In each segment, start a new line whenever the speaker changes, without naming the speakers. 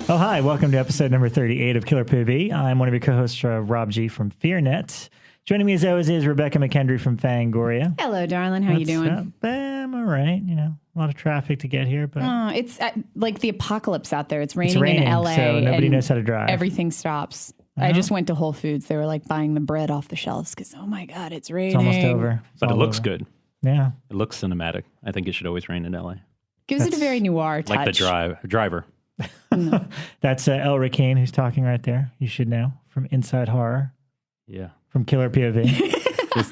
Oh, hi. Welcome to episode number 38 of Killer POV. I'm one of your co-hosts, Rob G from FEARnet. Joining me as always is Rebekah McKendry from Fangoria.
Hello, darling. How you doing?
I'm all right. You know, a lot of traffic to get here, but
it's like the apocalypse out there. It's raining in LA.
So nobody knows how to drive.
Everything stops. I just went to Whole Foods. They were like buying the bread off the shelves because, oh my God, it's raining.
It's almost over.
But it looks good.
Yeah.
It looks cinematic. I think it should always rain in LA.
Gives it a very noir touch.
Like the driver.
That's Elric Kane who's talking right there. You should know from Inside Horror.
Yeah.
From Killer POV.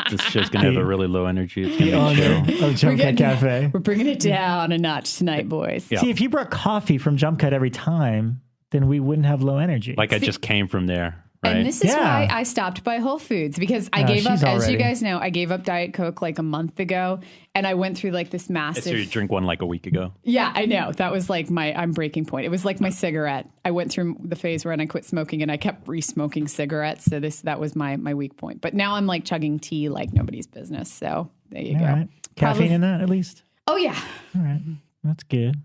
This show's going to have a really low energy. It's going to be chill.
Of Jump Cut Cafe.
We're bringing it down a notch tonight, boys.
Yeah. See, if you brought coffee from Jump Cut every time, then we wouldn't have low energy.
Like I just came from there. Right?
And this is why I stopped by Whole Foods, because I gave up, as you guys know, I gave up Diet Coke like a month ago, and I went through like this massive...
So you drink one like a week ago?
Yeah, I know. That was like I'm breaking point. It was like my cigarette. I went through the phase where I quit smoking, and I kept re-smoking cigarettes, so that was my weak point. But now I'm like chugging tea like nobody's business, so there you go.
Right. Caffeine in that, at least?
Oh, yeah.
All right. That's good.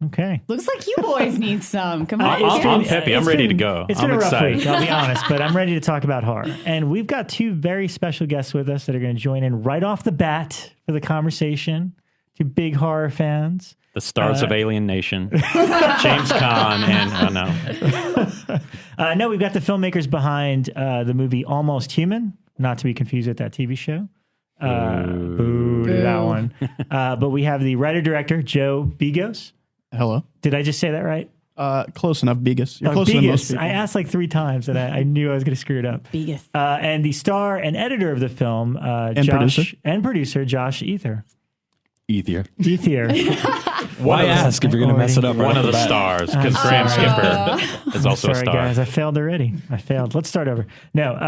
Okay.
Looks like you boys need some. Come on.
I'm happy. I'm ready to go.
It's been a rough
excited.
week, I'll be honest, but I'm ready to talk about horror. And we've got two very special guests with us that are going to join in right off the bat for the conversation. Two big horror fans.
The stars of Alien Nation, James Caan, and
no, we've got the filmmakers behind the movie Almost Human, not to be confused with that TV show. Boo to that one. But we have the writer-director, Joe Begos.
Hello.
Did I just say that right?
Close enough, Begos. You're closer than most people.
I asked like 3 times, and I knew I was going to screw it up.
Begos.
And the star and editor of the film, producer Josh Ethier.
Why ask if you're going to mess it up?
One of the stars, because Graham Skipper is also a star.
Sorry, guys, I failed already. Let's start over. No.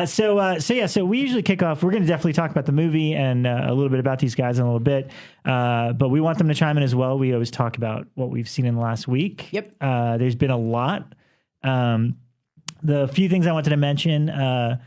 So we usually kick off. We're going to definitely talk about the movie and a little bit about these guys in a little bit. But we want them to chime in as well. We always talk about what we've seen in the last week.
Yep.
There's been a lot. The few things I wanted to mention.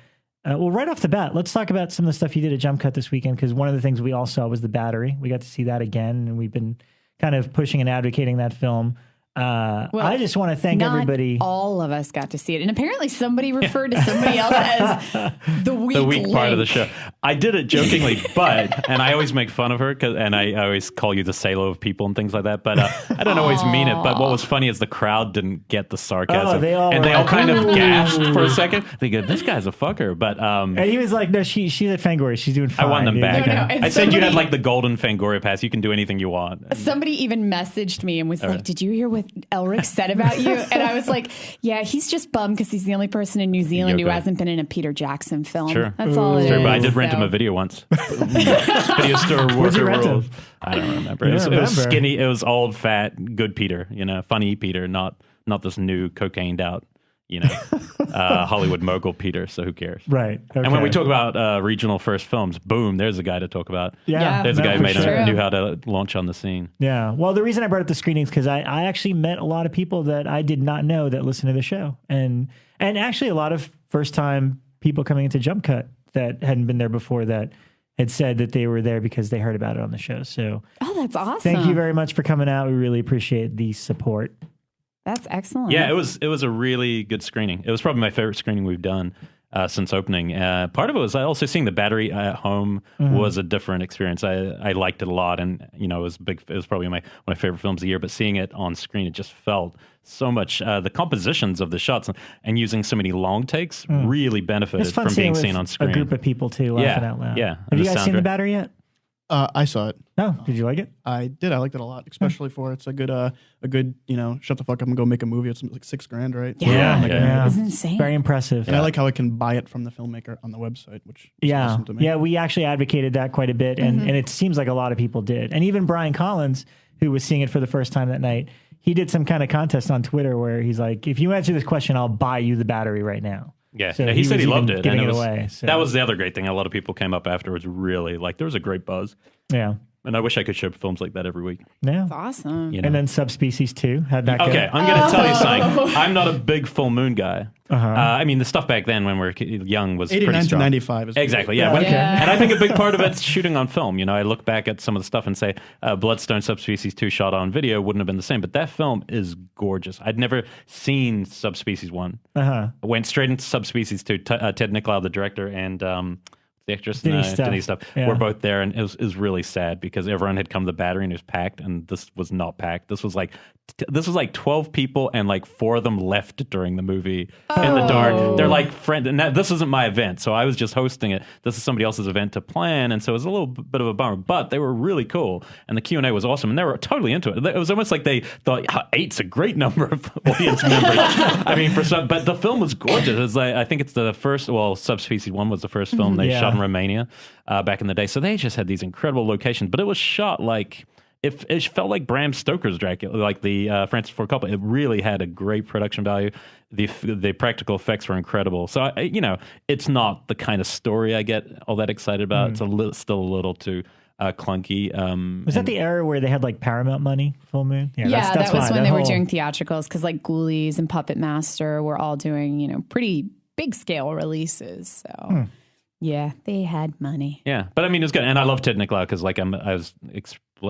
Well, right off the bat, let's talk about some of the stuff you did at Jump Cut this weekend, because one of the things we all saw was The Battery. We got to see that again, and we've been kind of pushing and advocating that film. I just want to thank everybody.
All of us got to see it, and apparently somebody referred to somebody else as the weak
part of the show. I did it jokingly, and I always make fun of her, and I always call you the Salo of people and things like that. But I don't always mean it. But what was funny is the crowd didn't get the sarcasm,
they all
kind of gasped for a second. They go, "This guy's a fucker." But
and he was like, "No, she's at Fangoria. She's doing fine."
I won them back.
No,
I said you had like the golden Fangoria pass. You can do anything you want.
Somebody even messaged me and was like, "Did you hear what Elric said about you?" And I was like, yeah, he's just bummed because he's the only person in New Zealand who hasn't been in a Peter Jackson film.
Sure.
That's all it is.
But I did rent him a video once. Video store worker rules. I don't remember. It was skinny. It was old, fat, good Peter. Funny Peter, not this new cocained out, Hollywood mogul Peter. So who cares?
Right. Okay.
And when we talk about regional first films, boom, there's a guy to talk about.
Yeah.
There's a guy who knew how to launch on the scene.
Yeah. Well, the reason I brought up the screenings because I actually met a lot of people that I did not know that listen to the show, and actually a lot of first time people coming into Jump Cut that hadn't been there before that had said that they were there because they heard about it on the show. So,
that's awesome.
Thank you very much for coming out. We really appreciate the support.
That's excellent.
Yeah, it was a really good screening. It was probably my favorite screening we've done since opening. Part of it was also seeing The Battery at home was a different experience. I liked it a lot, and it was big. It was probably one of my favorite films of the year. But seeing it on screen, it just felt so much. The compositions of the shots and using so many long takes really benefited from being seen on screen.
A group of people too, laughing out loud.
Yeah.
Have you guys seen The Battery yet?
I saw it.
Oh, did you like it?
I did. I liked it a lot, especially for it's a good, shut the fuck up and go make a movie. It's like $6,000, right?
Yeah.
It's insane.
Very impressive.
And I like how I can buy it from the filmmaker on the website, which is awesome to me.
Yeah, we actually advocated that quite a bit, and it seems like a lot of people did. And even Brian Collins, who was seeing it for the first time that night, he did some kind of contest on Twitter where he's like, if you answer this question, I'll buy you The Battery right now.
Yeah,
so
he said he loved it.
Giving it away. So.
That was the other great thing. A lot of people came up afterwards really like, there was a great buzz.
Yeah.
And I wish I could show films like that every week.
Yeah.
It's awesome.
You know?
And then Subspecies 2, how'd that go?
Okay, I'm going to tell you something. I'm not a big full moon guy. I mean, the stuff back then when we were young was
89
pretty
to
strong.
95 is
Exactly, yeah.
Okay.
And I think a big part of it's shooting on film. You know, I look back at some of the stuff and say, Bloodstone Subspecies 2 shot on video wouldn't have been the same. But that film is gorgeous. I'd never seen Subspecies 1. I went straight into Subspecies 2. Ted Nicolau, the director, and the actress, Denise Stuff, were both there, and it was really sad because everyone had come to the Battery and it was packed, and this was not packed. This was like 12 people, and like 4 of them left during the movie in the dark. They're like friends, and this isn't my event, so I was just hosting it. This is somebody else's event to plan, and so it was a little bit of a bummer. But they were really cool, and the Q&A was awesome, and they were totally into it. It was almost like they thought 8's a great number of audience members. I mean, but the film was gorgeous. It's like, I think it's the first. Well, Subspecies 1 was the first film they shot in Romania back in the day. So they just had these incredible locations, but it was shot like it felt like Bram Stoker's Dracula, like the Francis Ford Coppola. It really had a great production value. The practical effects were incredible. So it's not the kind of story I get all that excited about. It's still a little too clunky.
Was that the era where they had like Paramount money, Full Moon?
Yeah, that was when they were doing theatricals, because like Ghoulies and Puppet Master were all doing pretty big scale releases. So. Yeah, they had money.
Yeah, but I mean, it was good, and I love Ted Nicolau because, like, I was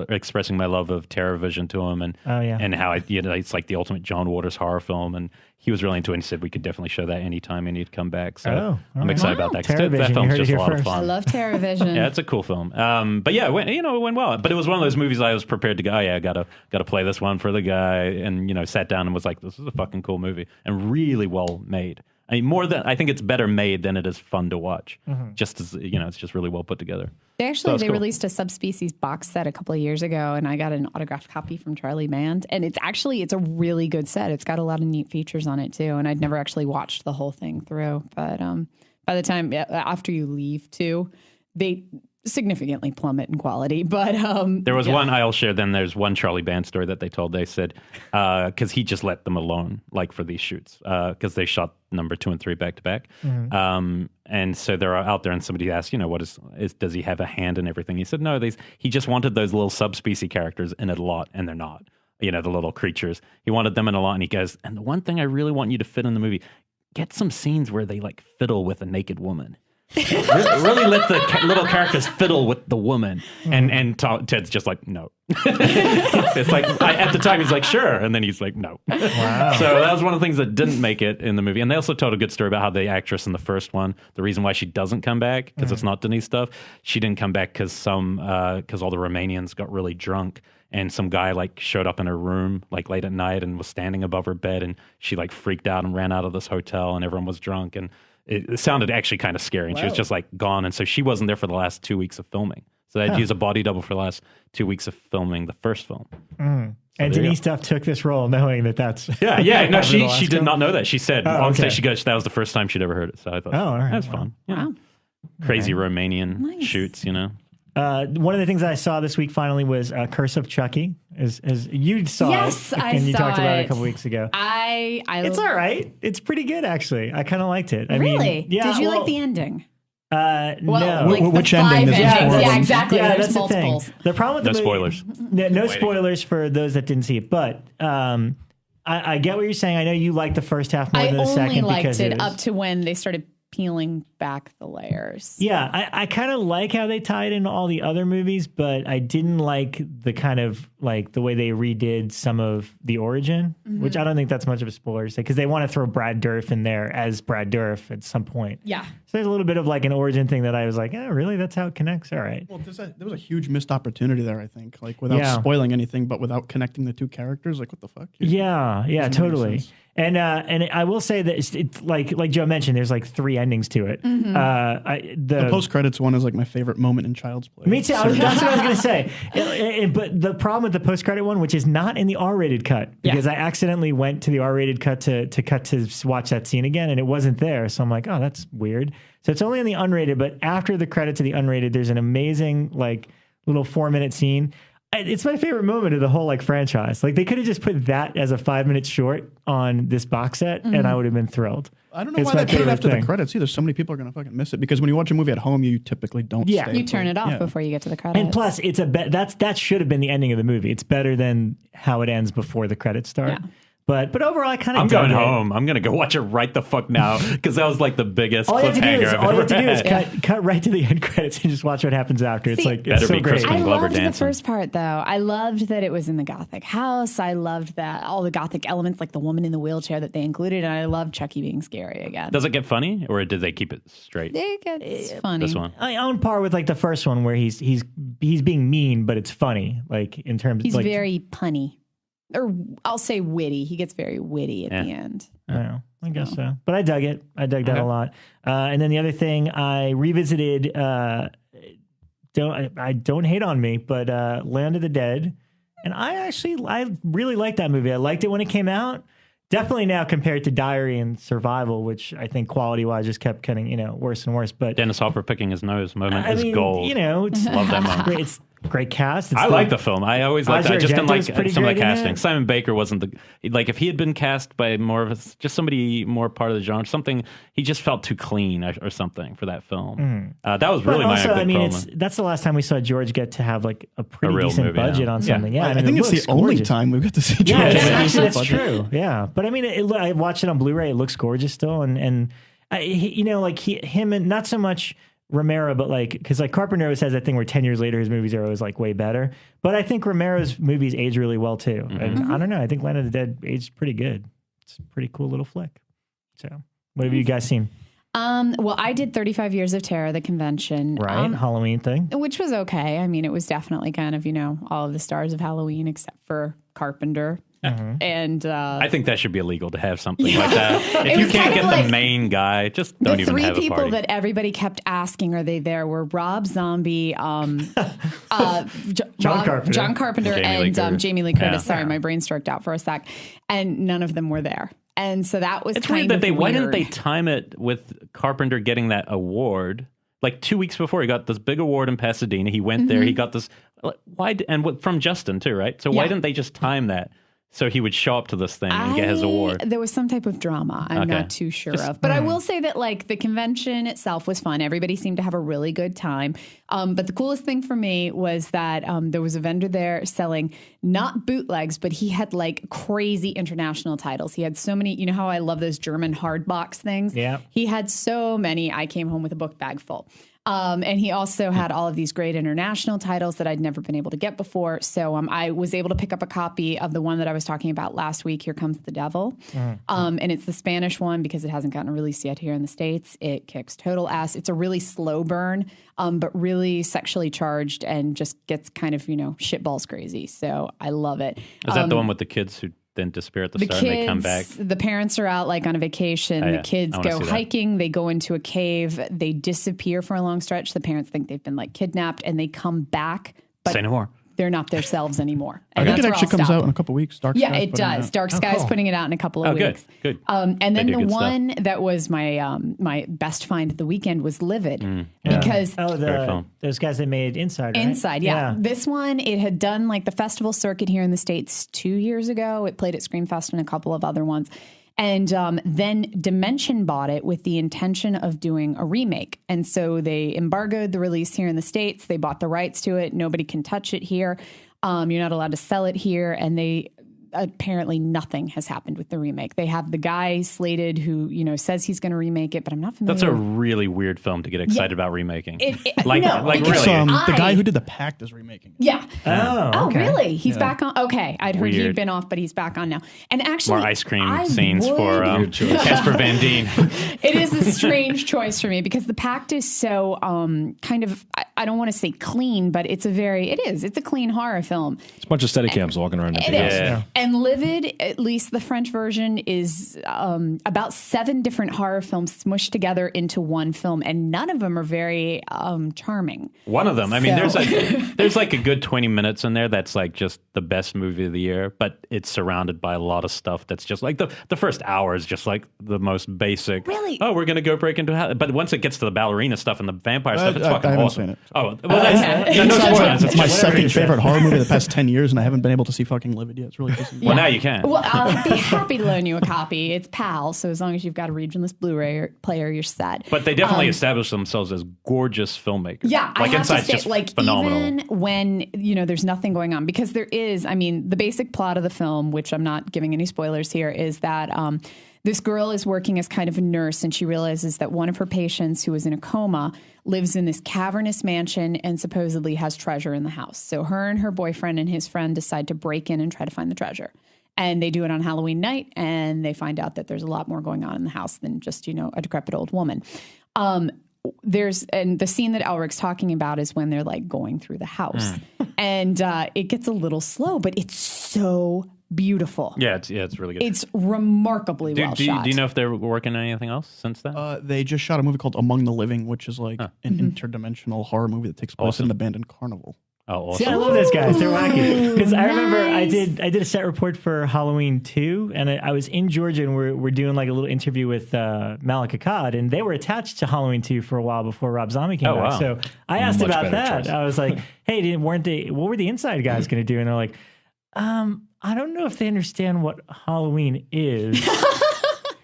expressing my love of Terror Vision to him, and and how it's like the ultimate John Waters horror film, and he was really into it. And he said we could definitely show that anytime and he'd come back. So I'm excited about that because that film's just a lot of fun.
I love Terror Vision.
Yeah, it's a cool film. But yeah, it went well. But it was one of those movies I was prepared to go. Oh yeah, I gotta play this one for the guy, and sat down and was like, this is a fucking cool movie and really well made. I mean, I think it's better made than it is fun to watch. Just as it's just really well put together.
They released a Subspecies box set a couple of years ago, and I got an autographed copy from Charlie Band. And it's a really good set. It's got a lot of neat features on it too. And I'd never actually watched the whole thing through, but by the time after you leave too, they significantly plummet in quality. But
there was one I'll share. Then there's one Charlie Band story that they told. They said because he just let them alone, like for these shoots, because they shot number 2 and 3 back to back. And so they're out there, and somebody asked, what does he have a hand in everything? He said no. He just wanted those little subspecies characters in it a lot, and they're not. The little creatures. He wanted them in a lot, and he goes, and the one thing I really want you to fit in the movie, get some scenes where they like fiddle with a naked woman. really let the little characters fiddle with the woman, and Ted's just like no. It's like at the time he's like sure, and then he's like no. Wow. So that was one of the things that didn't make it in the movie. And they also told a good story about how the actress in the first one, the reason why she doesn't come back because it's not Denise Stuff. She didn't come back because all the Romanians got really drunk. And some guy like showed up in her room like late at night and was standing above her bed, and she like freaked out and ran out of this hotel, and everyone was drunk, and it sounded actually kind of scary. And she was just like gone, and so she wasn't there for the last 2 weeks of filming. So they'd use a body double for the last 2 weeks of filming the first film. So
and Denise Stuff took this role knowing that's
no, she did not know that. She said on stage, she goes, that was the first time she'd ever heard it. So I thought, all right, that's fun.
Wow.
Crazy Romanian shoots,
One of the things I saw this week finally was Curse of Chucky, as you saw
yes,
it,
I
and you
saw
talked about it
it
a couple weeks ago.
It's
all right. It's pretty good, actually. I kind of liked it. I
really?
mean,
Did you like the ending?
No.
Like
which
the
ending?
endings. Yeah, exactly.
Yeah,
There's
that's
multiples.
the thing. The problem with
no
the movie,
spoilers.
No spoilers for those that didn't see it. But I get what you're saying. I know you like the first half more than the second.
I only liked
because
it up to when they started peeling back the layers.
Yeah, I kind of like how they tied in all the other movies, but I didn't like the kind of like the way they redid some of the origin, which I don't think that's much of a spoiler to say, because they want to throw Brad Dourif in there as Brad Dourif at some point.
Yeah.
So there's a little bit of like an origin thing that I was like, really? That's how it connects? All right.
Well, there was a huge missed opportunity there, I think. Like, without spoiling anything, but without connecting the two characters. Like, what the fuck?
Yeah, totally. And I will say that it's like Joe mentioned, there's like 3 endings to it. The
post-credits one is like my favorite moment in Child's Play.
Me too. That's what I was going to say. But the problem with the post-credit one, which is not in the R-rated cut, because I accidentally went to the R-rated cut to watch that scene again, and it wasn't there. So I'm like, oh, that's weird. So it's only in the unrated, but after the credits of the unrated, there's an amazing like little 4-minute scene. It's my favorite moment of the whole like franchise. Like they could have just put that as a 5-minute short on this box set, and I would have been thrilled.
I don't know why they put it after the credits either. So many people are going to fucking miss it because when you watch a movie at home, you typically don't.
Yeah,
you turn it off before you get to the credits.
And plus, it's that should have been the ending of the movie. It's better than how it ends before the credits start.
Yeah.
But overall, I kind of.
I'm going home. I'm going to go watch it right the fuck now because that was like the biggest cliffhanger I've
all you
ever
have to do is
had.
cut right to the end credits and just watch what happens after. It's like it's so great.
I
Glover
loved
dancing.
the first part though. I loved that it was in the Gothic house. I loved that all the Gothic elements, like the woman in the wheelchair that they included, and I loved Chucky being scary again.
Does it get funny, or did they keep it straight?
It's funny.
This one,
I own par with like the first one where he's being mean, but it's funny. Like in terms,
He's
like,
very punny, or I'll say witty. He gets very witty at the end.
I don't know. I guess so. But I dug it. I dug that a lot. And then the other thing I revisited, don't hate on me, but Land of the Dead. And I really liked that movie. I liked it when it came out. Definitely now compared to Diary and Survival, which I think quality-wise just kept getting, worse and worse. But
Dennis Hopper picking his nose moment is
mean,
gold.
It's
Love that moment.
great. It's great cast.
I like the film. I always liked it. I just didn't like some of the casting.
It.
Simon Baker wasn't if he had been cast by more of just somebody more part of the genre, something, he just felt too clean or something for that film. That was really my problem.
That's the last time we saw George get to have like a pretty decent
movie,
budget on something. Yeah,
I think it's the only time we get to see George.
Yeah, that's true. Yeah, but I mean, I watched it on Blu-ray. It looks gorgeous still, and him and not so much Romero, but because Carpenter always has that thing where 10 years later his movies are always like way better. But I think Romero's movies age really well too. And I don't know. I think Land of the Dead aged pretty good. It's a pretty cool little flick. So, what have you guys seen?
Well, I did 35 Years of Terror, the convention.
Right, Halloween thing.
Which was okay. I mean, it was definitely kind of, all of the stars of Halloween except for Carpenter. And
I think that should be illegal to have something like that. If you can't get the main guy, just don't even have a party.
The three people that everybody kept asking, are they there, were Rob Zombie, John Carpenter, and Jamie Lee Curtis. Sorry, my brain stroked out for a sec. And none of them were there. And so that was kind of weird.
Why didn't they time it with Carpenter getting that award? Like 2 weeks before, he got this big award in Pasadena. He went there. He got this. From Justin too, right? So why didn't they just time that so he would show up to this thing and get his award?
There was some type of drama I'm not too sure of. But I will say that the convention itself was fun. Everybody seemed to have a really good time. But the coolest thing for me was that there was a vendor there selling not bootlegs, but he had crazy international titles. He had so many, you know how I love those German hard box things?
Yeah.
He had so many. I came home with a book bag full. And he also had all of these great international titles that I'd never been able to get before. So I was able to pick up a copy of the one that I was talking about last week, Here Comes the Devil. And it's the Spanish one because it hasn't gotten a release yet here in the States. It kicks total ass. It's a really slow burn, but really sexually charged and just gets kind of, shitballs crazy. So I love it.
Is that the one with the kids who then disappear at the start and they come back?
The parents are out on a vacation. The kids go hiking. They go into a cave. They disappear for a long stretch. The parents think they've been kidnapped and they come back. But
say no more.
They're not themselves anymore.
I think it actually comes out in a couple of weeks. Dark
Skies it does. Dark Skies putting it out in a couple of weeks.
Good.
And then the one that was my best find of the weekend was Livid. Because
those guys that made Inside, right?
Inside, yeah. This one, it had done the festival circuit here in the States 2 years ago. It played at Screamfest and a couple of other ones. And then Dimension bought it with the intention of doing a remake. And so they embargoed the release here in the States. They bought the rights to it. Nobody can touch it here. You're not allowed to sell it here. And apparently nothing has happened with the remake. They have the guy slated who, says he's going to remake it, but I'm not familiar.
That's a really weird film to get excited about remaking.
Really?
The guy who did The Pact is remaking it.
Yeah.
Oh, okay.
Really? He's back on? Okay. I'd heard he'd been off, but he's back on now. And actually,
more ice cream scenes for Casper Van Dien.
It is a strange choice for me because The Pact is so kind of, I don't want to say clean, but it's a clean horror film.
It's a bunch of Steadicams walking around.
And Livid, at least the French version, is about 7 different horror films smushed together into one film, and none of them are very charming.
One of them, there's a good 20 minutes in there that's just the best movie of the year, but it's surrounded by a lot of stuff that's just the first hour is just the most basic.
Really?
Oh, we're gonna go break into a house. But once it gets to the ballerina stuff and the vampire stuff, it's fucking awesome. Oh, well, that's no spoilers.
It's my
Whatever
second
you said.
favorite horror movie of the past 10 years, and I haven't been able to see fucking Livid yet. It's really pissing me
Well,
off.
now you can.
Well, I'll be happy to loan you a copy. It's PAL, so as long as you've got a regionless Blu-ray player, you're set.
But they definitely established themselves as gorgeous filmmakers.
Yeah,
like
I have
Inside's
to say,
just
like
phenomenal.
even when there's nothing going on, because there is. I mean, the basic plot of the film, which I'm not giving any spoilers here, is that this girl is working as kind of a nurse, and she realizes that one of her patients, who is in a coma, lives in this cavernous mansion and supposedly has treasure in the house. So her and her boyfriend and his friend decide to break in and try to find the treasure. And they do it on Halloween night, and they find out that there's a lot more going on in the house than just, a decrepit old woman. And the scene that Elric's talking about is when they're like going through the house, and it gets a little slow, but it's so beautiful.
Yeah, it's really good.
It's remarkably well shot.
Do you know if they're working on anything else since then?
They just shot a movie called Among the Living, which is like an interdimensional horror movie that takes place in an abandoned carnival.
Oh,
See,
awesome.
I love those guys. They're wacky. Because I remember I did a set report for Halloween 2, and I was in Georgia, and we're doing like a little interview with Malik Akkad, and they were attached to Halloween 2 for a while before Rob Zombie came back.
wow.
So I asked
Much
about
better
that.
choice.
I was like, hey, what were the Inside guys going to do? And they're like, I don't know if they understand what Halloween is.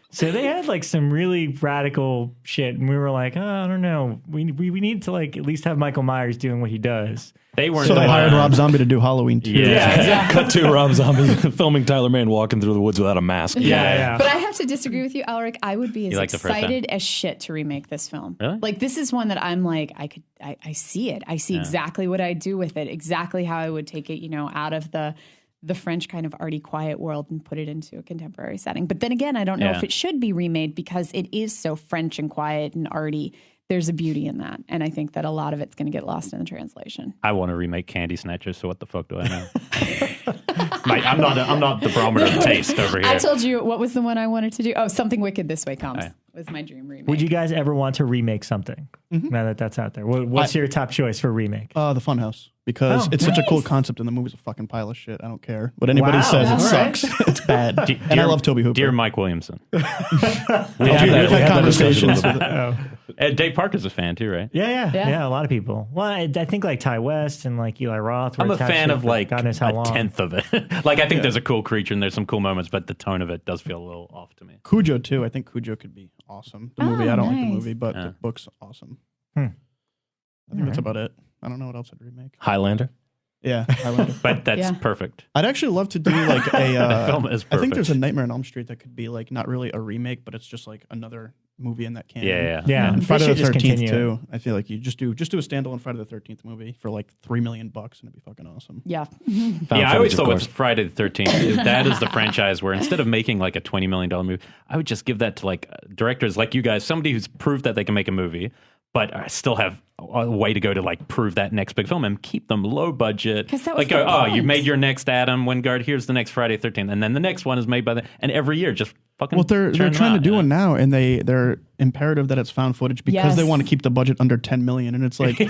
So they had like some really radical shit, and we were like, I don't know. We need to like at least have Michael Myers doing what he does.
They weren't.
So
the
they hired
one-
Rob Zombie to do Halloween 2.
Yeah.
Cut to Rob Zombie filming Tyler Mane walking through the woods without a mask.
Yeah.
But I have to disagree with you, Elric. I would be as
like the first
excited as shit to remake this film.
Really?
Like, this is one that I'm like, I see it. I see exactly what I'd do with it, exactly how I would take it, out of the French kind of arty, quiet world and put it into a contemporary setting. But then again, I don't know if it should be remade because it is so French and quiet and arty. There's a beauty in that. And I think that a lot of it's going to get lost in the translation.
I want to remake Candy Snatchers, so what the fuck do I know? I'm not the barometer of taste over here.
I told you, what was the one I wanted to do? Oh, Something Wicked This Way Comes was my dream remake.
Would you guys ever want to remake something now that that's out there? What's your top choice for remake?
The Funhouse, because it's such a cool concept, and the movie's a fucking pile of shit. I don't care what anybody
Wow.
says. It
All right.
sucks. It's bad. And I love Toby Hooper.
Dear Mike Williamson.
We
We've
had
had conversations
discussion.
with it.
Dave Parker's a fan too, right?
Yeah, a lot of people. Well, I think like Ty West and like Eli Roth. Were
I'm a
attached
fan
to it
of
for
like
God knows how
a
long.
tenth of it. Like I think there's a cool creature and there's some cool moments, but the tone of it does feel a little off to me.
Cujo, too. I think Cujo could be awesome. The movie, I don't like the
nice.
movie, but the book's awesome.
Hmm.
I think that's about it. I don't know what else I'd remake.
Highlander.
Yeah, Highlander.
But that's
Yeah.
perfect.
I'd actually love to do like a.
The film is perfect.
I think there's a Nightmare on Elm Street that could be like not really a remake, but it's just like another movie in that canon.
Yeah,
And
they
Friday the
should just
13th
continue it.
too. I feel like you just do a standalone Friday the 13th movie for like $3 million, and it'd be fucking awesome.
Yeah.
Found
I always
footage, of
thought
course.
with Friday the 13th, that is the franchise where instead of making like a $20 million movie, I would just give that to like directors like you guys, somebody who's proved that they can make a movie, but still have a way to go to like prove that next big film and keep them low budget.
'Cause that was
Like go,
the
oh,
point.
you made your next Adam Wingard, here's the next Friday the 13th, and then the next one is made by and every year just fucking.
Well, they're
churn them
trying to
out,
do
you know?
one now, and they're imperative that it's found footage because they
Yes.
want to keep the budget under $10 million, and it's like
Well,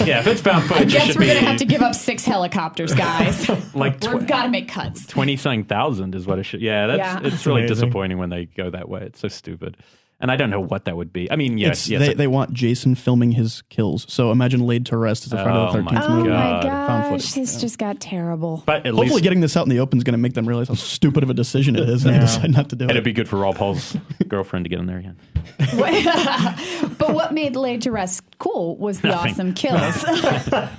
Yeah, if it's found
I
footage, it
guess
should
we're
be
going to have to give up 6 helicopters, guys.
like
We've got to make cuts.
20-something thousand is what it should. Yeah,
Yeah.
it's really
amazing.
disappointing when they go that way. It's so stupid. And I don't know what that would be. I mean, yes,
they want Jason filming his kills. So imagine Laid to Rest as a Friday
Oh
the
my
13th
Oh
movie.
God.
my
Found
gosh,
footage.
this just got terrible.
but at
Hopefully,
least
getting this out in the open is going to make them realize how stupid of a decision it is, and they decide not to do
it'd
it.
be good for Rob Hull's girlfriend to get in there again.
But what made Laid to Rest cool was the
Nothing.
awesome kills.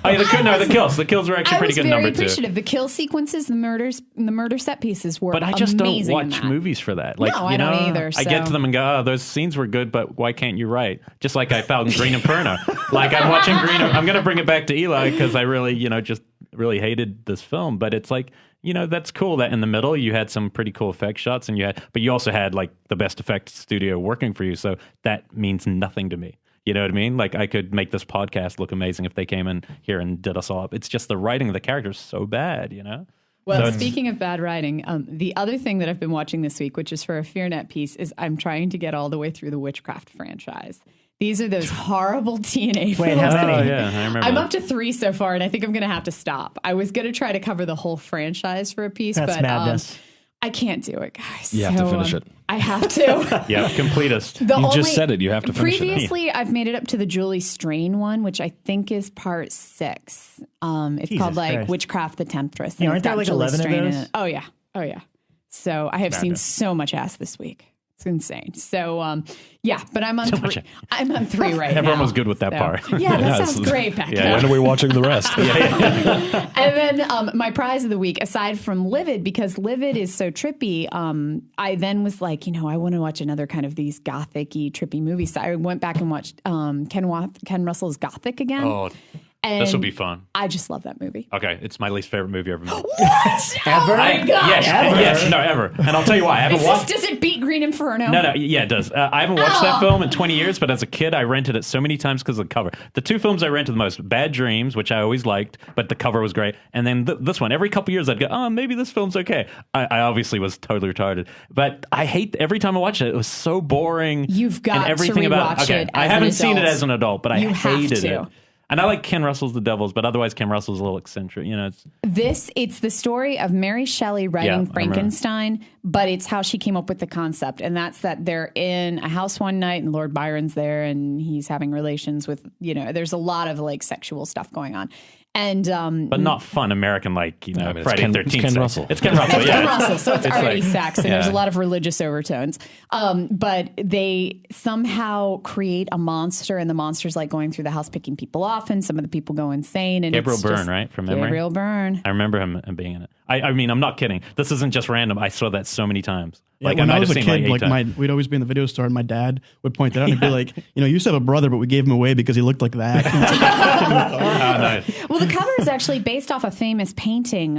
Oh, yeah, the kills. The kills were actually
I
pretty
was
good.
very
Number two.
appreciative. The kill sequences, the murder set pieces were
But I just don't
amazing in
watch
that.
movies for that. Like,
No,
you
I
know,
don't either,
I get
so-
to them and go, oh, those scenes were good, but why can't you write? Just like I felt in Green Inferno. Like I'm watching Green. I'm going to bring it back to Eli because I really, just really hated this film. But it's like, that's cool that in the middle you had some pretty cool effect shots, but you also had like the best effects studio working for you. So that means nothing to me. You know what I mean? Like I could make this podcast look amazing if they came in here and did us all up. It's just the writing of the characters is so bad,
Well,
So
speaking of bad writing, the other thing that I've been watching this week, which is for a FEARnet piece, is I'm trying to get all the way through the Witchcraft franchise. These are those horrible TNA films.
Wait, how many?
Oh yeah, I remember.
I'm
that.
up to 3 so far, and I think I'm going to have to stop. I was going to try to cover the whole franchise for a piece,
That's
but
madness.
I can't do it, guys.
You have to finish it.
I have to.
Yeah, completist.
You just said it. You have to finish it.
Previously, I've made it up to the Julie Strain one, which I think is part 6. It's
Jesus
called like
Christ.
Witchcraft the Temptress.
Yeah,
and
aren't
it's
there
got
like
Julie
11 of
Strain in
those?
it. Oh yeah. So I have seen so much ass this week. It's insane. So but I'm on 3. I'm on 3 right now.
Everyone was good with that part.
Yeah, that sounds great, Becca.
When are we watching the rest?
And then my prize of the week, aside from Livid, because Livid is so trippy, I then was like, I want to watch another kind of these gothic-y, trippy movies. So I went back and watched Ken Russell's Gothic again.
Oh,
and
this will be fun.
I just love that movie.
Okay, it's my least favorite movie ever made.
What? Oh my God.
Yes, ever. And I'll tell you why. I haven't watched.
Does it beat Green Inferno?
No, yeah, it does. I haven't watched that film in 20 years, but as a kid, I rented it so many times because of the cover. The 2 films I rented the most, Bad Dreams, which I always liked, but the cover was great. And then this one, every couple years, I'd go, oh, maybe this film's okay. I obviously was totally retarded. But I hate, every time I watched it, it was so boring.
You've got
and everything
to
about
rewatch
okay,
it
I
as
haven't
an
seen it
adult.
as an adult, but I
You have
hated
to.
it. And I like Ken Russell's The Devils, but otherwise Ken Russell's a little eccentric.
It's the story of Mary Shelley writing Frankenstein, but it's how she came up with the concept. And that's that they're in a house one night and Lord Byron's there and he's having relations with, there's a lot of like sexual stuff going on. And
but not fun American
mean,
Friday the 13th.
It's Ken Russell.
It's Ken Russell.
It's
Yeah.
Ken Russell, so it's already
like,
sex, and there's a lot of religious overtones. But they somehow create a monster, and the monster's like going through the house picking people off, and some of the people go insane. And
Gabriel
it's
Byrne,
just,
right? From memory.
Gabriel Byrne.
I remember him being in it. I mean, I'm not kidding. This isn't just random. I saw that so many times.
Yeah, when I was a kid, we'd always be in the video store, and my dad would point that out and he'd be like, you used to have a brother, but we gave him away because he looked like that.
Nice.
Well, the cover is actually based off a famous painting.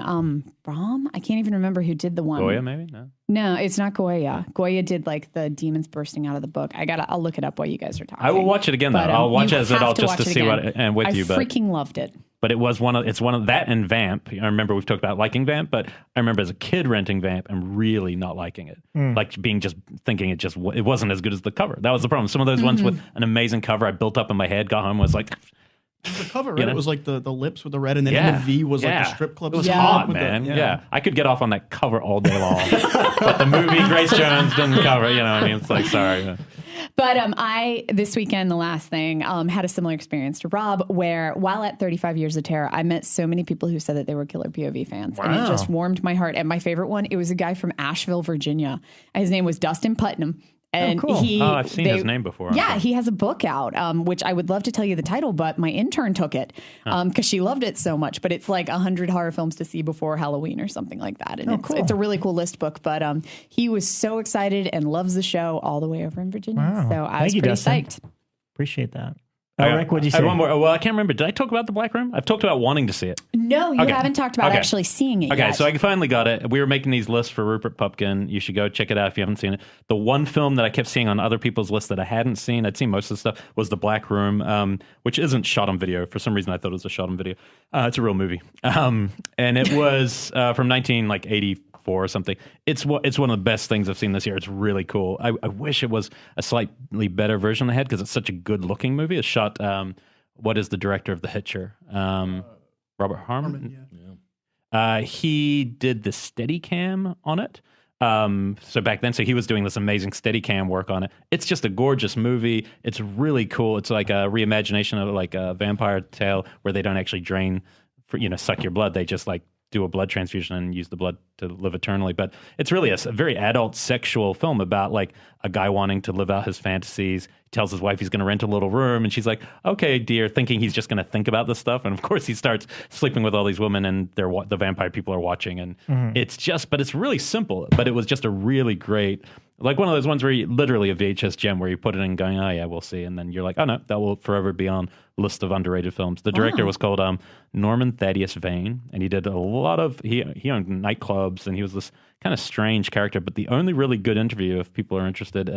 Brahm? I can't even remember who did the one.
Goya, maybe?
No, it's not Goya. Goya did like the demons bursting out of the book. I'll look it up while you guys are talking.
I will watch it again, though. I'll watch it as an adult just to see what, and with you.
I freaking loved it.
But it's one of that and Vamp. I remember we've talked about liking Vamp, but I remember as a kid renting Vamp and really not liking it. Like thinking it wasn't as good as the cover. That was the problem. Some of those ones with an amazing cover I built up in my head, got home, was like...
The cover, right? It was like the lips with the red, and then in the V was like the strip club.
It was hot, man. Yeah. I could get off on that cover all day long. But the movie Grace Jones didn't cover, I mean, it's like, sorry.
But I, this weekend, the last thing, had a similar experience to Rob, where while at 35 Years of Terror, I met so many people who said that they were Killer POV fans. Wow. And it just warmed my heart. And my favorite one, it was a guy from Asheville, Virginia. His name was Dustin Putnam. And
cool.
I've seen his name before.
Yeah, he has a book out, which I would love to tell you the title, but my intern took it because she loved it so much. But it's like 100 horror films to see before Halloween or something like that. And it's a really cool list book. But he was so excited and loves the show all the way over in Virginia.
Wow.
So I was pretty psyched.
Appreciate that. Rick, what'd you say?
I had one more. Well, I can't remember. Did I talk about The Black Room? I've talked about wanting to see it.
No, you haven't talked about actually seeing it yet.
Okay, so I finally got it. We were making these lists for Rupert Pupkin. You should go check it out if you haven't seen it. The one film that I kept seeing on other people's lists that I hadn't seen, I'd seen most of the stuff, was The Black Room, which isn't shot on video. For some reason, I thought it was a shot on video. It's a real movie. And it was from 1984 or something. It's one of the best things I've seen this year. It's really cool. I wish it was a slightly better version I had because it's such a good-looking movie. It's shot... what is the director of The Hitcher? Robert Harmon? Yeah. He did the Steadicam on it. So back then, he was doing this amazing Steadicam work on it. It's just a gorgeous movie. It's really cool. It's like a reimagination of like a vampire tale where they don't actually drain, suck your blood. They just like do a blood transfusion and use the blood to live eternally. But it's really a very adult sexual film about like a guy wanting to live out his fantasies. He tells his wife he's going to rent a little room, and she's like, okay, dear, thinking he's just going to think about this stuff. And of course he starts sleeping with all these women, and the vampire people are watching. And but it's really simple, but it was just a really great, like one of those ones where you literally a VHS gem where you put it in going, oh yeah, we'll see. And then you're like, oh no, that will forever be on list of underrated films. The director was called Norman Thaddeus Vane, and he did a lot of, he owned nightclubs, and he was this kind of strange character. But the only really good interview, if people are interested,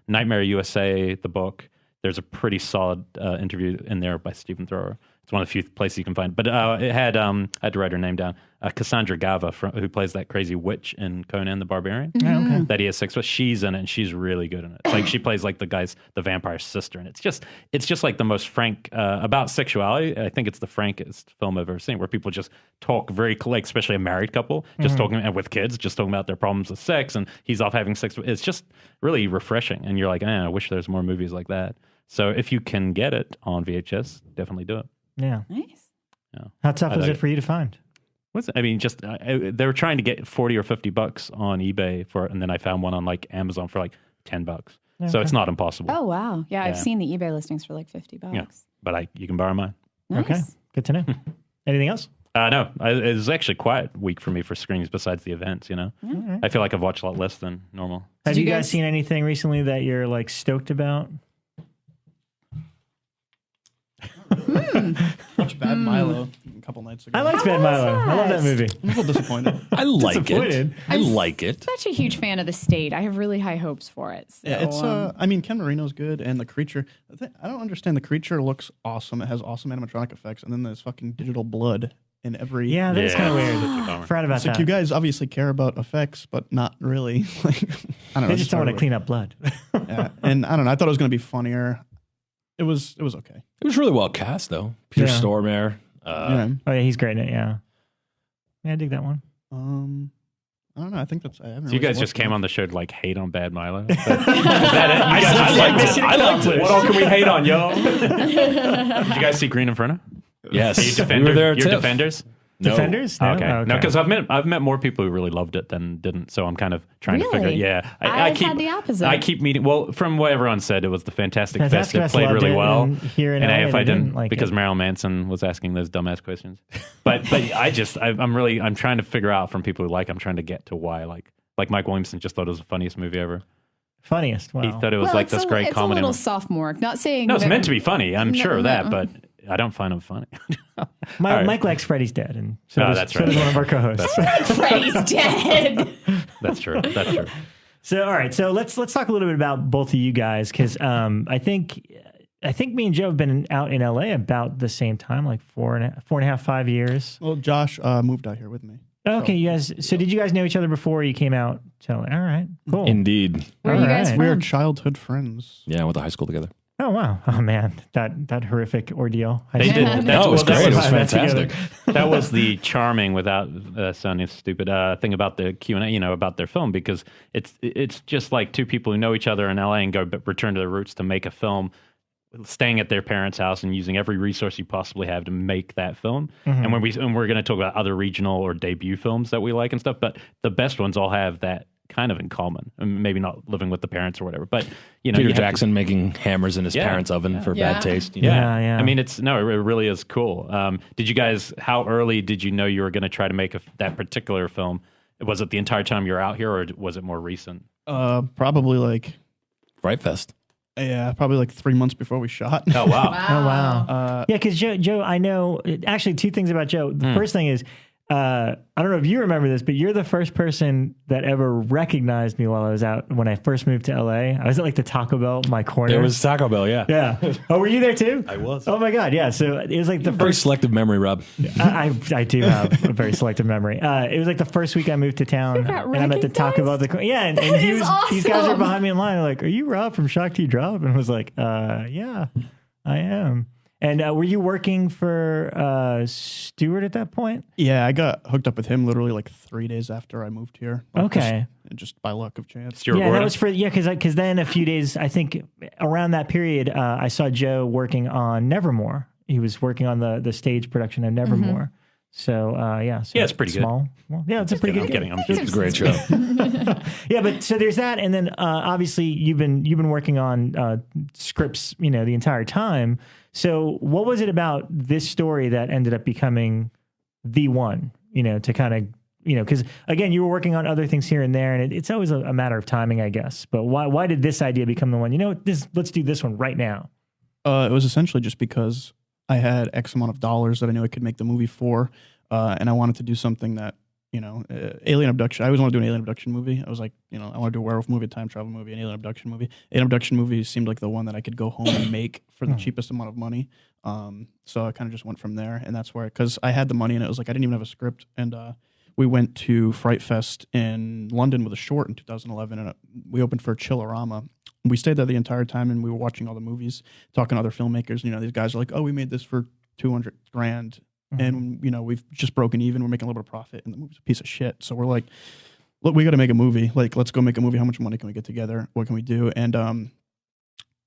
Nightmare USA, the book, there's a pretty solid interview in there by Stephen Thrower. It's one of the few places you can find. But it had I had to write her name down. Cassandra Gava, who plays that crazy witch in Conan the Barbarian.
Okay.
That he has sex with. She's in it, and she's really good in it. It's like she plays like the vampire's sister, and it's just like the most frank about sexuality. I think it's the frankest film I've ever seen, where people just talk very, like, especially a married couple, just talking, and with kids, just talking about their problems with sex, and he's off having sex. It's just really refreshing, and you're like, I wish there's more movies like that. So if you can get it on VHS, definitely do it.
Yeah.
Nice.
Yeah.
How tough was it for you to find?
I mean, just they were trying to get $40 or $50 on eBay for it, and then I found one on like Amazon for like $10. Okay. So it's not impossible.
Oh wow, yeah, I've seen the eBay listings for like $50.
Yeah, but you can borrow mine.
Nice.
Okay, good to know. Anything else?
No, it was actually a quiet week for me for screenings besides the events. You know, I feel like I've watched a lot less than normal.
Have you guys seen anything recently that you're like stoked about?
Watched Bad Milo a couple nights ago.
I liked Bad Milo. I love that movie.
I'm a little disappointed.
I like it.
I'm
I like it.
Such a huge fan of The State. I have really high hopes for it. So,
Yeah, it's I mean, Ken Marino's good, and the creature. I don't understand. The creature looks awesome. It has awesome animatronic effects, and then there's fucking digital blood in every.
Yeah, that's kind of weird. Forgot about
It's like
that.
you guys obviously care about effects, but not really. Like, I don't know.
They just don't want to clean up blood.
Yeah, and I don't know. I thought it was going to be funnier. It was okay.
It was really well cast, though. Peter
Yeah.
Stormare.
Yeah.
Oh yeah, he's great in it. Yeah, I dig that one.
I don't know. I think that's. I haven't
So you
really
guys just
watched
came
it.
on the show to like hate on Bad Milo?
I liked it.
What all can we hate on, yo? Did you guys see Green Inferno?
Yes.
Are you defenders?
We were there at
You're
TIFF.
defenders?
No.
Defenders? No?
Okay.
Oh,
No, because I've met more people who really loved it than didn't. So I'm kind of trying to figure.
Really?
Yeah,
I've had the opposite.
I keep meeting. Well, from what everyone said, it was the Fantastic
Fantastic
Fest.
Fest
It played
loved
really
it,
well.
and here in
and
LA
if
they
I didn't,
didn't like
because
it.
Marilyn Manson was asking those dumbass questions. But I'm trying to figure out from people who like. I'm trying to get to why like Mike Williamson just thought it was the funniest movie ever.
Funniest. Wow.
He thought it was like this great comedy.
It's a little sophomore. Not saying
No, it's
that-
meant to be funny. I'm sure of that,
no.
but I don't find him funny.
Mike likes Freddy's Dead, and so, does,
that's
so
right.
does one of our co-hosts.
Freddy's dead.
That's true. That's true.
So, all right. So let's talk a little bit about both of you guys, because I think me and Joe have been out in LA about the same time, like 4.5, 5 years.
Well, Josh moved out here with me.
Okay, you guys. So did you guys know each other before you came out to LA? All right, cool.
Indeed.
Where are you guys
Alright.
from?
We're childhood friends.
Yeah, I went to high school together.
Oh wow. Oh man, that horrific ordeal.
They did.
No, it was great. It was
that together.
fantastic.
That was the charming, without sounding stupid, thing about the Q&A, about their film, because it's just like two people who know each other in LA and go return to their roots to make a film, staying at their parents' house and using every resource you possibly have to make that film. And we're going to talk about other regional or debut films that we like and stuff, but the best ones all have that kind of in common. Maybe not living with the parents or whatever, but
Peter Jackson making hammers in his
Yeah.
parents' oven for
Yeah.
bad taste.
Yeah.
I mean, it really is cool. Did you guys? How early did you know you were going to try to make that particular film? Was it the entire time you were out here, or was it more recent?
Probably like
Fright Fest.
Yeah, probably like 3 months before we shot.
Oh wow!
Oh wow. Yeah, because Joe, I know actually two things about Joe. The first thing is, I don't know if you remember this, but you're the first person that ever recognized me while I was out when I first moved to LA. I was at like the Taco Bell, my corner.
There was Taco Bell, yeah.
Yeah. Oh, were you there too?
I was.
Oh my God. Yeah. So it was like the
Very
first.
selective memory, Rob.
I do have a very selective memory. It was like the first week I moved to town,
got
and I'm at the Taco Bell. Yeah, and
That
he
is
was, these guys are
awesome.
behind me in line. They're like, "Are you Rob from Shock T Drop?" And I was like, "Yeah, I am." And were you working for Stewart at that point?
Yeah, I got hooked up with him literally like 3 days after I moved here. Like,
Okay.
Just by luck of chance.
Stuart
Yeah,
Gordon?
that was for because then a few days, I think around that period, I saw Joe working on Nevermore. He was working on the stage production of Nevermore. So yeah, so
Yeah, it's pretty good.
small. Well, yeah, it's a pretty
I'm
good.
kidding. I'm
It's a great show.
Yeah, but so there's that, and then obviously you've been working on scripts, the entire time. So what was it about this story that ended up becoming the one? To kind of because again, you were working on other things here and there, and it's always a matter of timing, I guess. But why did this idea become the one? Let's do this one right now.
It was essentially just because I had X amount of dollars that I knew I could make the movie for, and I wanted to do something that Alien Abduction. I always want to do an alien abduction movie. I was like, I want to do a werewolf movie, a time travel movie, an alien abduction movie. Alien abduction movie seemed like the one that I could go home and make for the cheapest amount of money. So I kind of just went from there, and that's where, because I had the money, and it was like I didn't even have a script, and we went to Fright Fest in London with a short in 2011, and we opened for Chillerama. We stayed there the entire time, and we were watching all the movies, talking to other filmmakers. These guys are like, "Oh, we made this for $200,000." And, we've just broken even. We're making a little bit of profit, and the movie's a piece of shit. So we're like, look, we got to make a movie. Like, let's go make a movie. How much money can we get together? What can we do? And